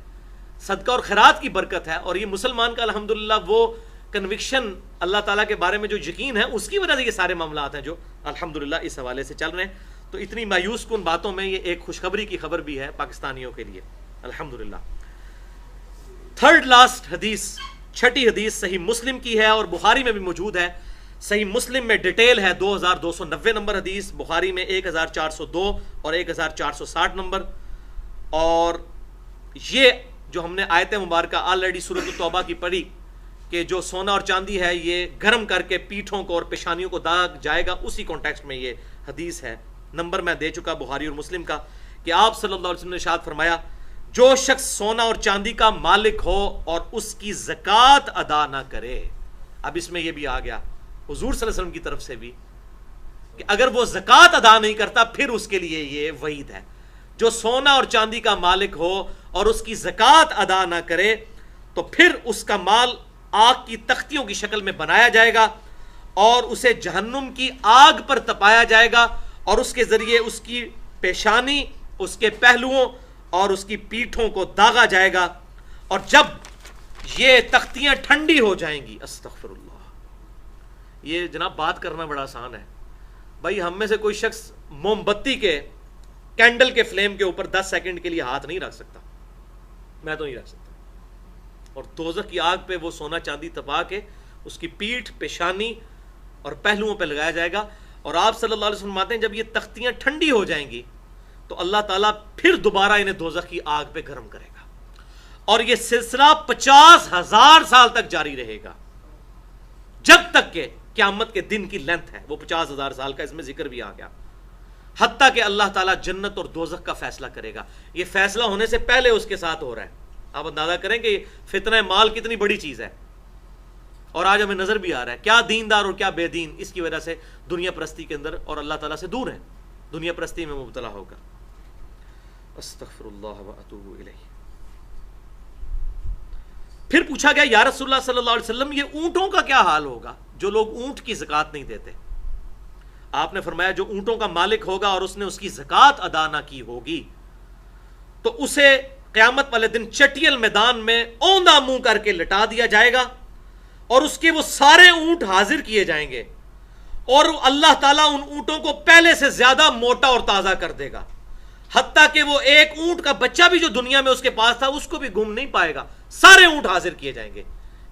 [SPEAKER 1] صدقہ اور خیرات کی برکت ہے، اور یہ مسلمان کا الحمدللہ وہ کنوکشن اللہ تعالیٰ کے بارے میں جو یقین ہے اس کی وجہ سے یہ سارے معاملات ہیں جو الحمدللہ اس حوالے سے چل رہے ہیں. تو اتنی مایوس کن باتوں میں یہ ایک خوشخبری کی خبر بھی ہے پاکستانیوں کے لیے الحمدللہ. تھرڈ لاسٹ حدیث، چھٹی حدیث صحیح مسلم کی ہے اور بخاری میں بھی موجود ہے. صحیح مسلم میں ڈیٹیل ہے 2290 نمبر حدیث، بخاری میں 1402 اور 1460 نمبر. اور یہ جو ہم نے آیت مبارکہ آلریڈی سورۃ التوبہ کی پڑھی کہ جو سونا اور چاندی ہے یہ گرم کر کے پیٹھوں کو اور پیشانیوں کو داغ جائے گا، اسی کانٹیکسٹ میں یہ حدیث ہے. نمبر میں دے چکا بخاری اور مسلم کا کہ آپ صلی اللہ علیہ وسلم نے ارشاد فرمایا جو شخص سونا اور چاندی کا مالک ہو اور اس کی زکوٰۃ ادا نہ کرے. اب اس میں یہ بھی آ گیا حضور صلی اللہ علیہ وسلم کی طرف سے بھی کہ اگر وہ زکوٰۃ ادا نہیں کرتا پھر اس کے لیے یہ وعید ہے. جو سونا اور چاندی کا مالک ہو اور اس کی زکوٰۃ ادا نہ کرے تو پھر اس کا مال آگ کی تختیوں کی شکل میں بنایا جائے گا اور اسے جہنم کی آگ پر تپایا جائے گا، اور اس کے ذریعے اس کی پیشانی، اس کے پہلوؤں اور اس کی پیٹھوں کو داغا جائے گا. اور جب یہ تختیاں ٹھنڈی ہو جائیں گی، استغفر اللہ، یہ جناب بات کرنا بڑا آسان ہے. بھائی ہم میں سے کوئی شخص موم بتی کے کینڈل کے فلیم کے اوپر 10 سیکنڈ کے لیے ہاتھ نہیں رکھ سکتا، میں تو نہیں رکھ سکتا. اور دوزخ کی آگ پہ وہ سونا چاندی تپا کے اس کی پیٹھ، پیشانی اور پہلوؤں پہ لگایا جائے گا. اور آپ صلی اللہ علیہ وسلم فرماتے ہیں جب یہ تختیاں ٹھنڈی ہو جائیں گی تو اللہ تعالیٰ پھر دوبارہ انہیں دوزخ کی آگ پہ گرم کرے گا، اور یہ سلسلہ 50,000 سال تک جاری رہے گا، جب تک کہ قیامت کے دن کی لینتھ ہے وہ 50,000 سال کا، اس میں ذکر بھی آ گیا، حتیٰ کہ اللہ تعالیٰ جنت اور دوزخ کا فیصلہ کرے گا. یہ فیصلہ ہونے سے پہلے اس کے ساتھ ہو رہا ہے. آپ اندازہ کریں کہ فتنہ مال کتنی بڑی چیز ہے، اور آج ہمیں نظر بھی آ رہا ہے کیا دیندار اور کیا بے دین اس کی وجہ سے دنیا پرستی کے اندر اور اللہ تعالیٰ سے دور ہیں، دنیا پرستی میں مبتلا ہو کر. استغفر اللہ و اتوب الیہ. پھر پوچھا گیا یا رسول اللہ صلی اللہ علیہ وسلم یہ اونٹوں کا کیا حال ہوگا جو لوگ اونٹ کی زکوٰۃ نہیں دیتے؟ آپ نے فرمایا جو اونٹوں کا مالک ہوگا اور اس نے اس کی زکوٰۃ ادا نہ کی ہوگی تو اسے قیامت والے دن چٹیل میدان میں اوندا منہ کر کے لٹا دیا جائے گا، اور اس کے وہ سارے اونٹ حاضر کیے جائیں گے، اور اللہ تعالیٰ ان اونٹوں کو پہلے سے زیادہ موٹا اور تازہ کر دے گا، حتیٰ کہ وہ ایک اونٹ کا بچہ بھی جو دنیا میں اس کے پاس تھا اس کو بھی گم نہیں پائے گا. سارے اونٹ حاضر کیے جائیں گے.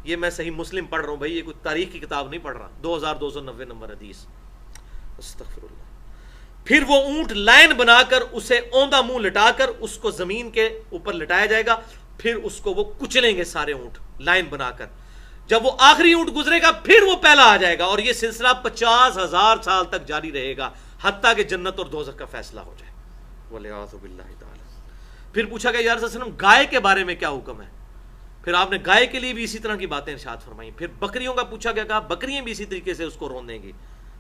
[SPEAKER 1] یہ میں صحیح مسلم پڑھ رہا ہوں بھائی، یہ کوئی تاریخ کی کتاب نہیں پڑھ رہا. 2290 نمبر حدیث. استغفر اللہ. پھر وہ اونٹ لائن بنا کر اسے اوندا منہ لٹا کر اس کو زمین کے اوپر لٹایا جائے گا، پھر اس کو وہ کچلیں گے سارے اونٹ لائن بنا کر. جب وہ آخری اونٹ گزرے گا پھر وہ پہلا آ جائے گا، اور یہ سلسلہ 50,000 سال تک جاری رہے گا حتیٰ کہ جنت اور دوزخ کا فیصلہ ہو جائے. والعیاذ باللہ تعالی. پھر پوچھا گیا یا رسول اللہ صلی اللہ علیہ وسلم گائے کے بارے میں کیا حکم ہے؟ پھر آپ نے گائے کے لیے بھی اسی طرح کی باتیں ارشاد فرمائیں. پھر بکریوں کا پوچھا گیا، کہا بکریاں بھی اسی طریقے سے اس کو رون دیں گی.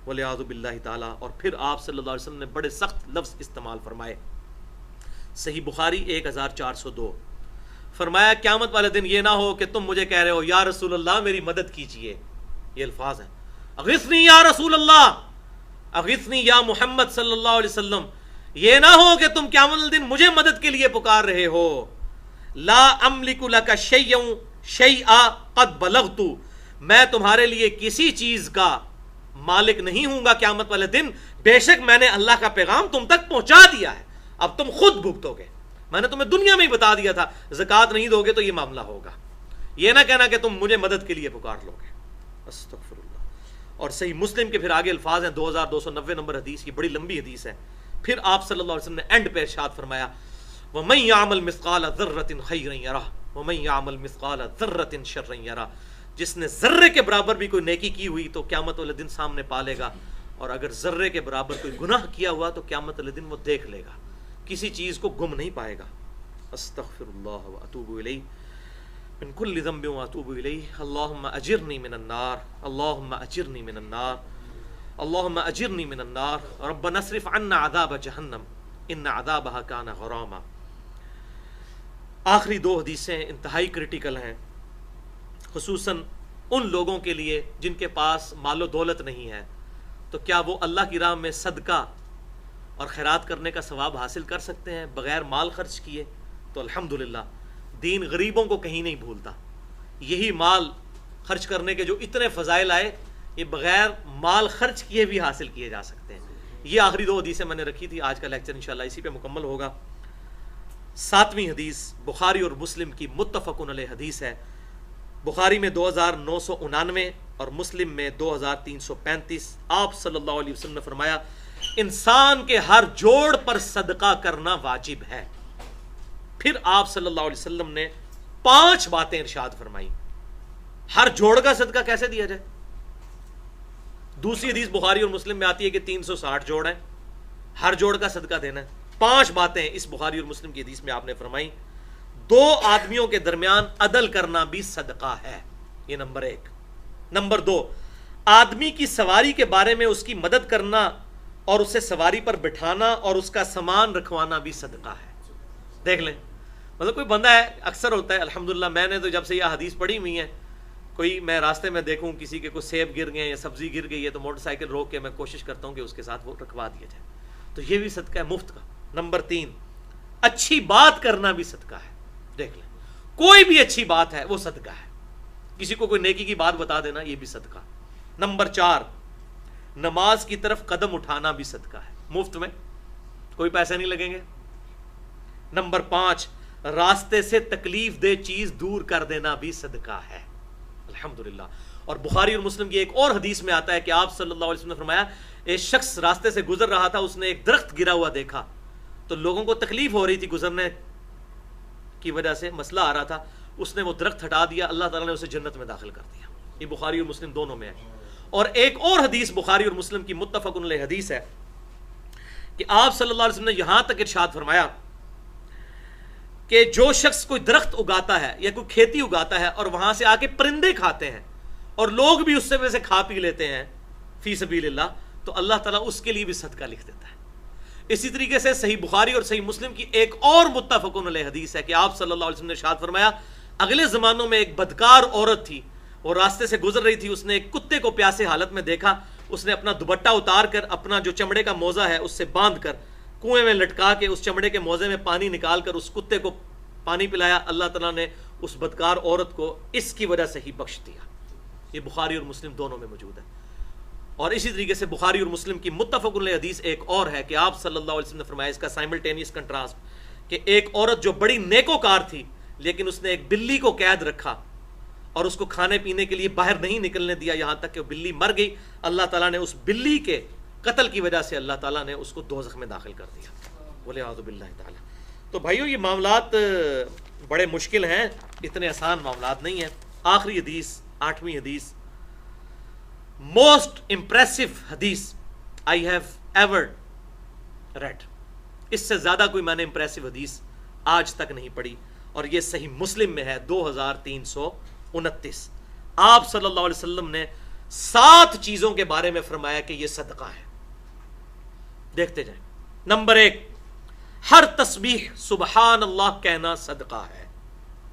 [SPEAKER 1] والعیاذ باللہ تعالی. اور پھر آپ صلی اللہ علیہ وسلم نے بڑے سخت لفظ استعمال فرمائے. صحیح بخاری 1402 فرمایا قیامت والے دن یہ نہ ہو کہ تم مجھے کہہ رہے ہو یا رسول اللہ میری مدد کیجئے. یہ الفاظ ہیں، اغثنی یا رسول اللہ، اغثنی یا محمد صلی اللہ علیہ وسلم. یہ نہ ہو کہ تم قیامت والے دن مجھے مدد کے لیے پکار رہے ہو. لا املک لک شیئا قد بلغت، میں تمہارے لیے کسی چیز کا مالک نہیں ہوں گا قیامت والے دن، بے شک میں نے اللہ کا پیغام تم تک پہنچا دیا ہے، اب تم خود بھگتو گے. میں نے تمہیں دنیا میں ہی بتا دیا تھا زکوٰۃ نہیں دو گے تو یہ معاملہ ہوگا. یہ نہ کہنا کہ تم مجھے مدد کے لیے پکار لو گے. استغفر اللہ. اور صحیح مسلم کے پھر آگے الفاظ ہیں 2290 نمبر حدیث کی، بڑی لمبی حدیث ہے. پھر آپ صلی اللہ علیہ وسلم نے اینڈ پہ ارشاد فرمایا وَمَن يَعْمَلْ مِثْقَالَ ذَرَّةٍ خَيْرًا يَرَهُ وَمَن يَعْمَلْ مِثْقَالَ ذَرَّةٍ شَرًّا يَرَهُ. جس نے ذرے کے برابر بھی کوئی نیکی کی ہوئی تو قیامت والے دن سامنے پا لے گا، اور اگر ذرے کے برابر کوئی گناہ کیا ہوا تو قیامت والے دن وہ دیکھ لے گا، کسی چیز کو گم نہیں پائے گا. استغفر اللہ واتوب الیہ من کل ذنب واتوب الیہ. اللہم اجرنی من النار، اللہم اجرنی من النار، اللہم اجرنی من النار. ربنا اصرف عنا عذاب جہنم ان عذابها کان غراما. آخری دو حدیثیں انتہائی کریٹیکل ہیں، خصوصاً ان لوگوں کے لیے جن کے پاس مال و دولت نہیں ہے، تو کیا وہ اللہ کی راہ میں صدقہ اور خیرات کرنے کا ثواب حاصل کر سکتے ہیں بغیر مال خرچ کیے؟ تو الحمدللہ دین غریبوں کو کہیں نہیں بھولتا. یہی مال خرچ کرنے کے جو اتنے فضائل آئے، یہ بغیر مال خرچ کیے بھی حاصل کیے جا سکتے ہیں. یہ آخری 2 حدیثیں میں نے رکھی تھی، آج کا لیکچر انشاءاللہ اسی پہ مکمل ہوگا. 7ویں حدیث بخاری اور مسلم کی متفقن علیہ حدیث ہے. بخاری میں 2999 اور مسلم میں 2335. آپ صلی اللہ علیہ وسلم نے فرمایا انسان کے ہر جوڑ پر صدقہ کرنا واجب ہے. پھر آپ صلی اللہ علیہ وسلم نے 5 باتیں ارشاد فرمائی. ہر جوڑ کا صدقہ کیسے دیا جائے؟ دوسری حدیث بخاری اور مسلم میں آتی ہے کہ 360 جوڑ ہیں، ہر جوڑ کا صدقہ دینا ہے. 5 باتیں اس بخاری اور مسلم کی حدیث میں آپ نے فرمائی. 2 آدمیوں کے درمیان عدل کرنا بھی صدقہ ہے، یہ نمبر 1. نمبر 2، آدمی کی سواری کے بارے میں اس کی مدد کرنا اور اسے سواری پر بٹھانا اور اس کا سامان رکھوانا بھی صدقہ ہے. دیکھ لیں، مطلب کوئی بندہ ہے، اکثر ہوتا ہے الحمدللہ، میں نے تو جب سے یہ حدیث پڑھی ہوئی ہیں، کوئی میں راستے میں دیکھوں کسی کے کوئی سیب گر گئے یا سبزی گر گئی ہے تو موٹر سائیکل روک کے میں کوشش کرتا ہوں کہ اس کے ساتھ وہ رکھوا دیا جائے. تو یہ بھی صدقہ ہے مفت کا. نمبر 3، اچھی بات کرنا بھی صدقہ ہے. دیکھ لیں، کوئی بھی اچھی بات ہے وہ صدقہ ہے. کسی کو کوئی نیکی کی بات بتا دینا، یہ بھی صدقہ. نمبر 4، نماز کی طرف قدم اٹھانا بھی صدقہ ہے، مفت میں، کوئی پیسے نہیں لگیں گے. نمبر 5، راستے سے تکلیف دہ چیز دور کر دینا بھی صدقہ ہے. الحمدللہ. اور بخاری اور مسلم کی ایک اور حدیث میں آتا ہے کہ آپ صلی اللہ علیہ وسلم نے فرمایا ایک شخص راستے سے گزر رہا تھا، اس نے ایک درخت گرا ہوا دیکھا تو لوگوں کو تکلیف ہو رہی تھی گزرنے کی وجہ سے، مسئلہ آ رہا تھا، اس نے وہ درخت ہٹا دیا، اللہ تعالیٰ نے اسے جنت میں داخل کر دیا. یہ بخاری اور مسلم دونوں میں ہے. اور ایک اور حدیث بخاری اور مسلم کی متفق علیہ حدیث ہے کہ آپ صلی اللہ علیہ وسلم نے یہاں تک ارشاد فرمایا کہ جو شخص کوئی درخت اگاتا ہے یا کوئی کھیتی اگاتا ہے اور وہاں سے آ کے پرندے کھاتے ہیں اور لوگ بھی اس سے میں سے کھا پی لیتے ہیں فی سبیل اللہ، تو اللہ تعالیٰ اس کے لیے بھی صدقہ لکھ دیتا ہے. اسی طریقے سے صحیح بخاری اور صحیح مسلم کی ایک اور متفق علیہ حدیث ہے کہ آپ صلی اللہ علیہ وسلم نے ارشاد فرمایا اگلے زمانوں میں ایک بدکار عورت تھی، وہ راستے سے گزر رہی تھی، اس نے ایک کتے کو پیاسے حالت میں دیکھا، اس نے اپنا دوپٹہ اتار کر اپنا جو چمڑے کا موزہ ہے اس سے باندھ کر کنویں میں لٹکا کے اس چمڑے کے موزے میں پانی نکال کر اس کتے کو پانی پلایا. اللہ تعالیٰ نے اس بدکار عورت کو اس کی وجہ سے ہی بخش دیا. یہ بخاری اور مسلم دونوں میں موجود ہے. اور اسی طریقے سے بخاری اور مسلم کی متفق علیہ حدیث ایک اور ہے کہ آپ صلی اللہ علیہ وسلم نے فرمایا اس کا سائملٹینیس کنٹراسٹ کہ ایک عورت جو بڑی نیکوکار تھی لیکن اس نے ایک بلی کو قید رکھا اور اس کو کھانے پینے کے لیے باہر نہیں نکلنے دیا یہاں تک کہ وہ بلی مر گئی. اللہ تعالیٰ نے اس بلی کے قتل کی وجہ سے اللہ تعالیٰ نے اس کو دوزخ میں داخل کر دیا. والعیاذ باللہ تعالیٰ. تو بھائیو یہ معاملات بڑے مشکل ہیں، اتنے آسان معاملات نہیں ہیں. آخری حدیث 8ویں حدیث، موسٹ امپریسو حدیث آئی ہیو ایور ریڈ. اس سے زیادہ کوئی میں نے امپریسو حدیث آج تک نہیں پڑھی، اور یہ صحیح مسلم میں ہے 2329. آپ صلی اللہ علیہ وسلم نے 7 چیزوں کے بارے میں فرمایا کہ یہ صدقہ ہے. دیکھتے جائیں. نمبر 1، ہر تسبیح سبحان اللہ کہنا صدقہ ہے.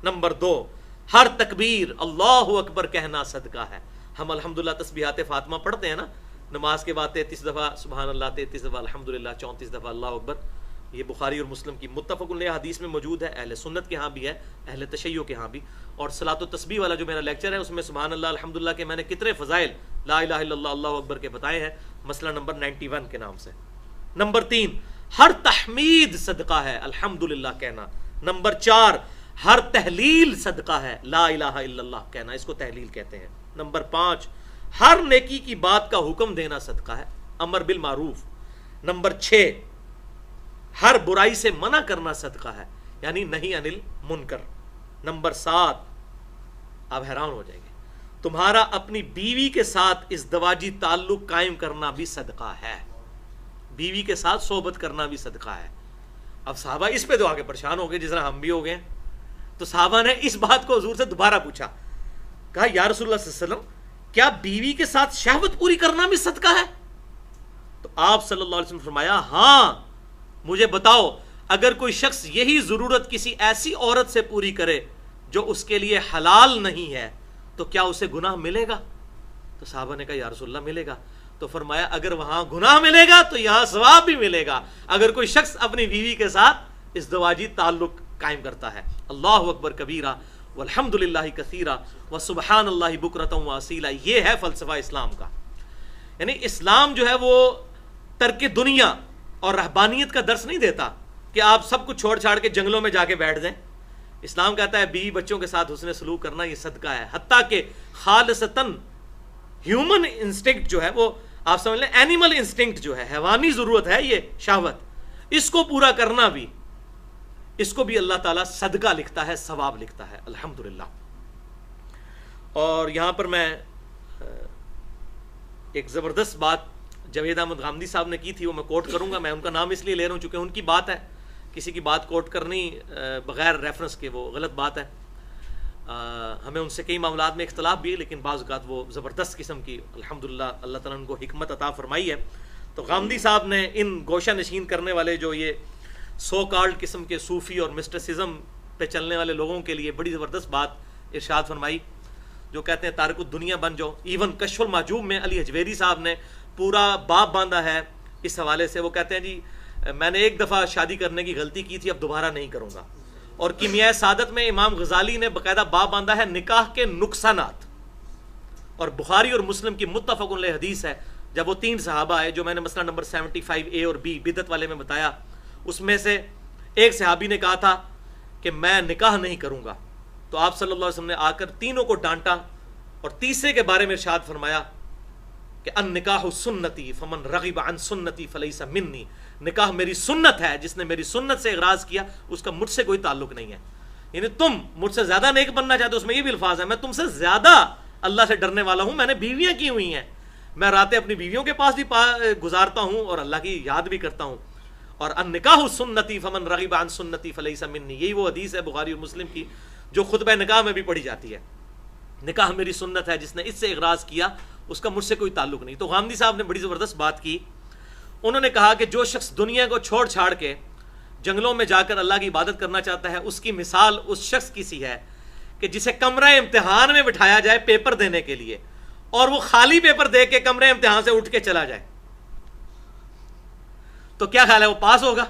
[SPEAKER 1] نمبر 2، ہر تکبیر اللہ اکبر کہنا صدقہ ہے. ہم الحمدللہ تسبیحات فاطمہ پڑھتے ہیں نا نماز کے بعد 33 دفعہ سبحان اللہ، 33 دفعہ الحمدللہ، 34 دفعہ اللہ اکبر. یہ بخاری اور مسلم کی متفق علیہ حدیث میں موجود ہے، اہل سنت کے ہاں بھی ہے، اہل تشیع کے ہاں بھی. اور صلاۃ و تسبیح والا جو میرا لیکچر ہے اس میں سبحان اللہ الحمدللہ کے میں نے کتنے فضائل لا الہ الا اللہ اللہ اکبر کے بتائے ہیں، مسئلہ نمبر 91 کے نام سے. نمبر 3، ہر تحمید صدقہ ہے، الحمدللہ کہنا. نمبر 4، ہر تحلیل صدقہ ہے، لا الہ الا اللہ کہنا، اس کو تحلیل کہتے ہیں. نمبر 5، ہر نیکی کی بات کا حکم دینا صدقہ ہے، امر بالمعروف. نمبر 6، ہر برائی سے منع کرنا صدقہ ہے، یعنی نہیں انل منکر. نمبر 7، آپ حیران ہو جائیں گے، تمہارا اپنی بیوی کے ساتھ ازدواجی تعلق قائم کرنا بھی صدقہ ہے. بیوی کے ساتھ صحبت کرنا بھی صدقہ ہے. اب صحابہ اس پہ تو آگے پریشان ہو گئے جس طرح ہم بھی ہو گئے. تو صحابہ نے اس بات کو حضور سے دوبارہ پوچھا، کہا یا رسول اللہ صلی اللہ علیہ وسلم کیا بیوی کے ساتھ شہوت پوری کرنا بھی صدقہ ہے؟ تو آپ صلی اللہ علیہ وسلم نے فرمایا ہاں، مجھے بتاؤ اگر کوئی شخص یہی ضرورت کسی ایسی عورت سے پوری کرے جو اس کے لیے حلال نہیں ہے تو کیا اسے گناہ ملے گا؟ تو صحابہ نے کہا یا رسول اللہ ملے گا. تو فرمایا اگر وہاں گناہ ملے گا تو یہاں ثواب بھی ملے گا اگر کوئی شخص اپنی بیوی کے ساتھ ازدواجی تعلق قائم کرتا ہے. اللہ اکبر کبیرہ والحمد للہ کثیرہ وسبحان اللہ بکرۃ واصیلہ. یہ ہے فلسفہ اسلام کا. یعنی اسلام جو ہے وہ ترک دنیا اور رہبانیت کا درس نہیں دیتا کہ آپ سب کچھ چھوڑ چھاڑ کے جنگلوں میں جا کے بیٹھ جائیں. اسلام کہتا ہے بیوی بچوں کے ساتھ حسن سلوک کرنا یہ صدقہ ہے. حتیٰ کہ خالصتاً ہیومن انسٹنکٹ جو ہے وہ آپ سمجھ لیں اینیمل انسٹنکٹ جو ہے حیوانی ضرورت ہے یہ شہوت, اس کو پورا کرنا بھی اس کو بھی اللہ تعالیٰ صدقہ لکھتا ہے, ثواب لکھتا ہے. الحمدللہ. اور یہاں پر میں ایک زبردست بات جاوید احمد غامدی صاحب نے کی تھی, وہ میں کوٹ کروں گا. میں ان کا نام اس لیے لے رہا ہوں چونکہ ان کی بات ہے, کسی کی بات کوٹ کرنی بغیر ریفرنس کے وہ غلط بات ہے. ہمیں ان سے کئی معاملات میں اختلاف بھی ہے لیکن بعض اوقات وہ زبردست قسم کی الحمدللہ اللہ تعالیٰ نے ان کو حکمت عطا فرمائی ہے. تو غامدی صاحب نے ان گوشہ نشین کرنے والے جو یہ سو کالڈ قسم کے صوفی اور مسٹسزم پہ چلنے والے لوگوں کے لیے بڑی زبردست بات ارشاد فرمائی, جو کہتے ہیں تارک الدنیا بن جاؤ. ایون کشف المحجوب میں علی حجویری صاحب نے پورا باب باندھا ہے اس حوالے سے. وہ کہتے ہیں جی میں نے ایک دفعہ شادی کرنے کی غلطی کی تھی, اب دوبارہ نہیں کروں گا. اور کیمیائے سعادت میں امام غزالی نے باقاعدہ باب باندھا ہے نکاح کے نقصانات. اور بخاری اور مسلم کی متفق علیہ حدیث ہے, جب وہ 3 صحابہ آئے جو میں نے مسئلہ نمبر 75A اور B بدعت والے میں بتایا, اس میں سے ایک صحابی نے کہا تھا کہ میں نکاح نہیں کروں گا. تو آپ صلی اللہ علیہ وسلم نے آ کر تینوں کو ڈانٹا اور تیسرے کے بارے میں ارشاد فرمایا کہ ان نکاح سنتی فمن رغب عن سنتی فلیس منی. نکاح میری سنت ہے, جس نے میری سنت سے اغراض کیا اس کا مجھ سے کوئی تعلق نہیں ہے. یعنی تم مجھ سے زیادہ نیک بننا چاہتے ہو, اس میں یہ بھی الفاظ ہے میں تم سے زیادہ اللہ سے ڈرنے والا ہوں, میں نے بیویاں کی ہوئی ہیں, میں راتیں اپنی بیویوں کے پاس بھی گزارتا ہوں اور اللہ کی یاد بھی کرتا ہوں. اور ان نکاح سنتی فمن رغب عن سنتی فلیس منی, یہی وہ حدیث ہے بخاری اور مسلم کی جو خطبہ نکاح میں بھی پڑھی جاتی ہے. نکاح میری سنت ہے, جس نے اس سے اغراض کیا اس کا مجھ سے کوئی تعلق نہیں. تو غامدی صاحب نے بڑی زبردست بات کی. انہوں نے کہا کہ جو شخص دنیا کو چھوڑ چھاڑ کے جنگلوں میں جا کر اللہ کی عبادت کرنا چاہتا ہے, اس کی مثال اس شخص کی سی ہے کہ جسے کمرہ امتحان میں بٹھایا جائے پیپر دینے کے لیے اور وہ خالی پیپر دے کے کمرے امتحان سے اٹھ کے چلا جائے, تو کیا خیال ہے وہ پاس ہوگا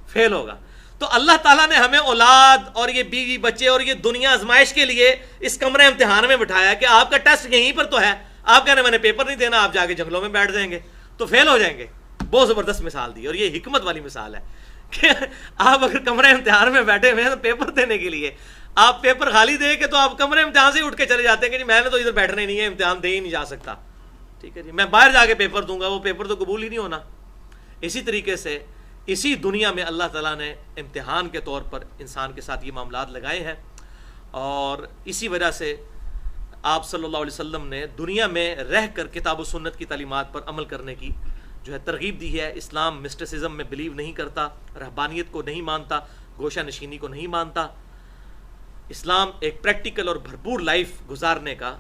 [SPEAKER 1] فیل ہوگا؟ تو اللہ تعالیٰ نے ہمیں اولاد اور یہ بیوی بچے اور یہ دنیا آزمائش کے لیے اس کمرے امتحان میں بٹھایا کہ آپ کا ٹیسٹ یہیں پر تو ہے, آپ کہہ رہے ہیں میں نے پیپر نہیں دینا, آپ جا کے جنگلوں میں بیٹھ جائیں گے تو فیل ہو جائیں گے. بہت زبردست مثال دی, اور یہ حکمت والی مثال ہے کہ آپ اگر کمرے امتحان میں بیٹھے ہوئے ہیں تو پیپر دینے کے لیے آپ پیپر خالی دے کے تو آپ کمرے امتحان سے اٹھ کے چلے جاتے ہیں کہ جی میں نے تو ادھر بیٹھنا ہی نہیں ہے, امتحان دے ہی نہیں جا سکتا, ٹھیک ہے جی میں باہر جا کے پیپر دوں گا, وہ پیپر تو قبول ہی نہیں ہونا. اسی طریقے سے اسی دنیا میں اللہ تعالیٰ نے امتحان کے طور پر انسان کے ساتھ یہ معاملات لگائے ہیں, اور اسی وجہ سے آپ صلی اللہ علیہ وسلم نے دنیا میں رہ کر کتاب و سنت کی تعلیمات پر عمل کرنے کی جو ہے ترغیب دی ہے. اسلام مسٹسزم میں بلیو نہیں کرتا, رہبانیت کو نہیں مانتا, گوشہ نشینی کو نہیں مانتا. اسلام ایک پریکٹیکل اور بھرپور لائف گزارنے کا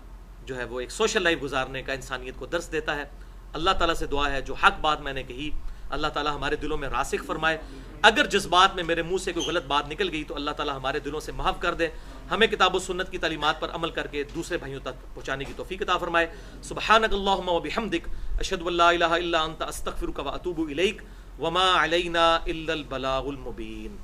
[SPEAKER 1] جو ہے وہ ایک سوشل لائف گزارنے کا انسانیت کو درس دیتا ہے. اللہ تعالیٰ سے دعا ہے جو حق بات میں نے کہی اللہ تعالیٰ ہمارے دلوں میں راسخ فرمائے. اگر جس بات میں میرے منہ سے کوئی غلط بات نکل گئی تو اللہ تعالیٰ ہمارے دلوں سے محو کر دے, ہمیں کتاب و سنت کی تعلیمات پر عمل کر کے دوسرے بھائیوں تک پہنچانے کی توفیق عطا فرمائے. سبحانک اللہم و بحمدک اشہد ان لا الہ الا انت استغفرک و اتوب الیک وما علینا الا البلاغ المبین.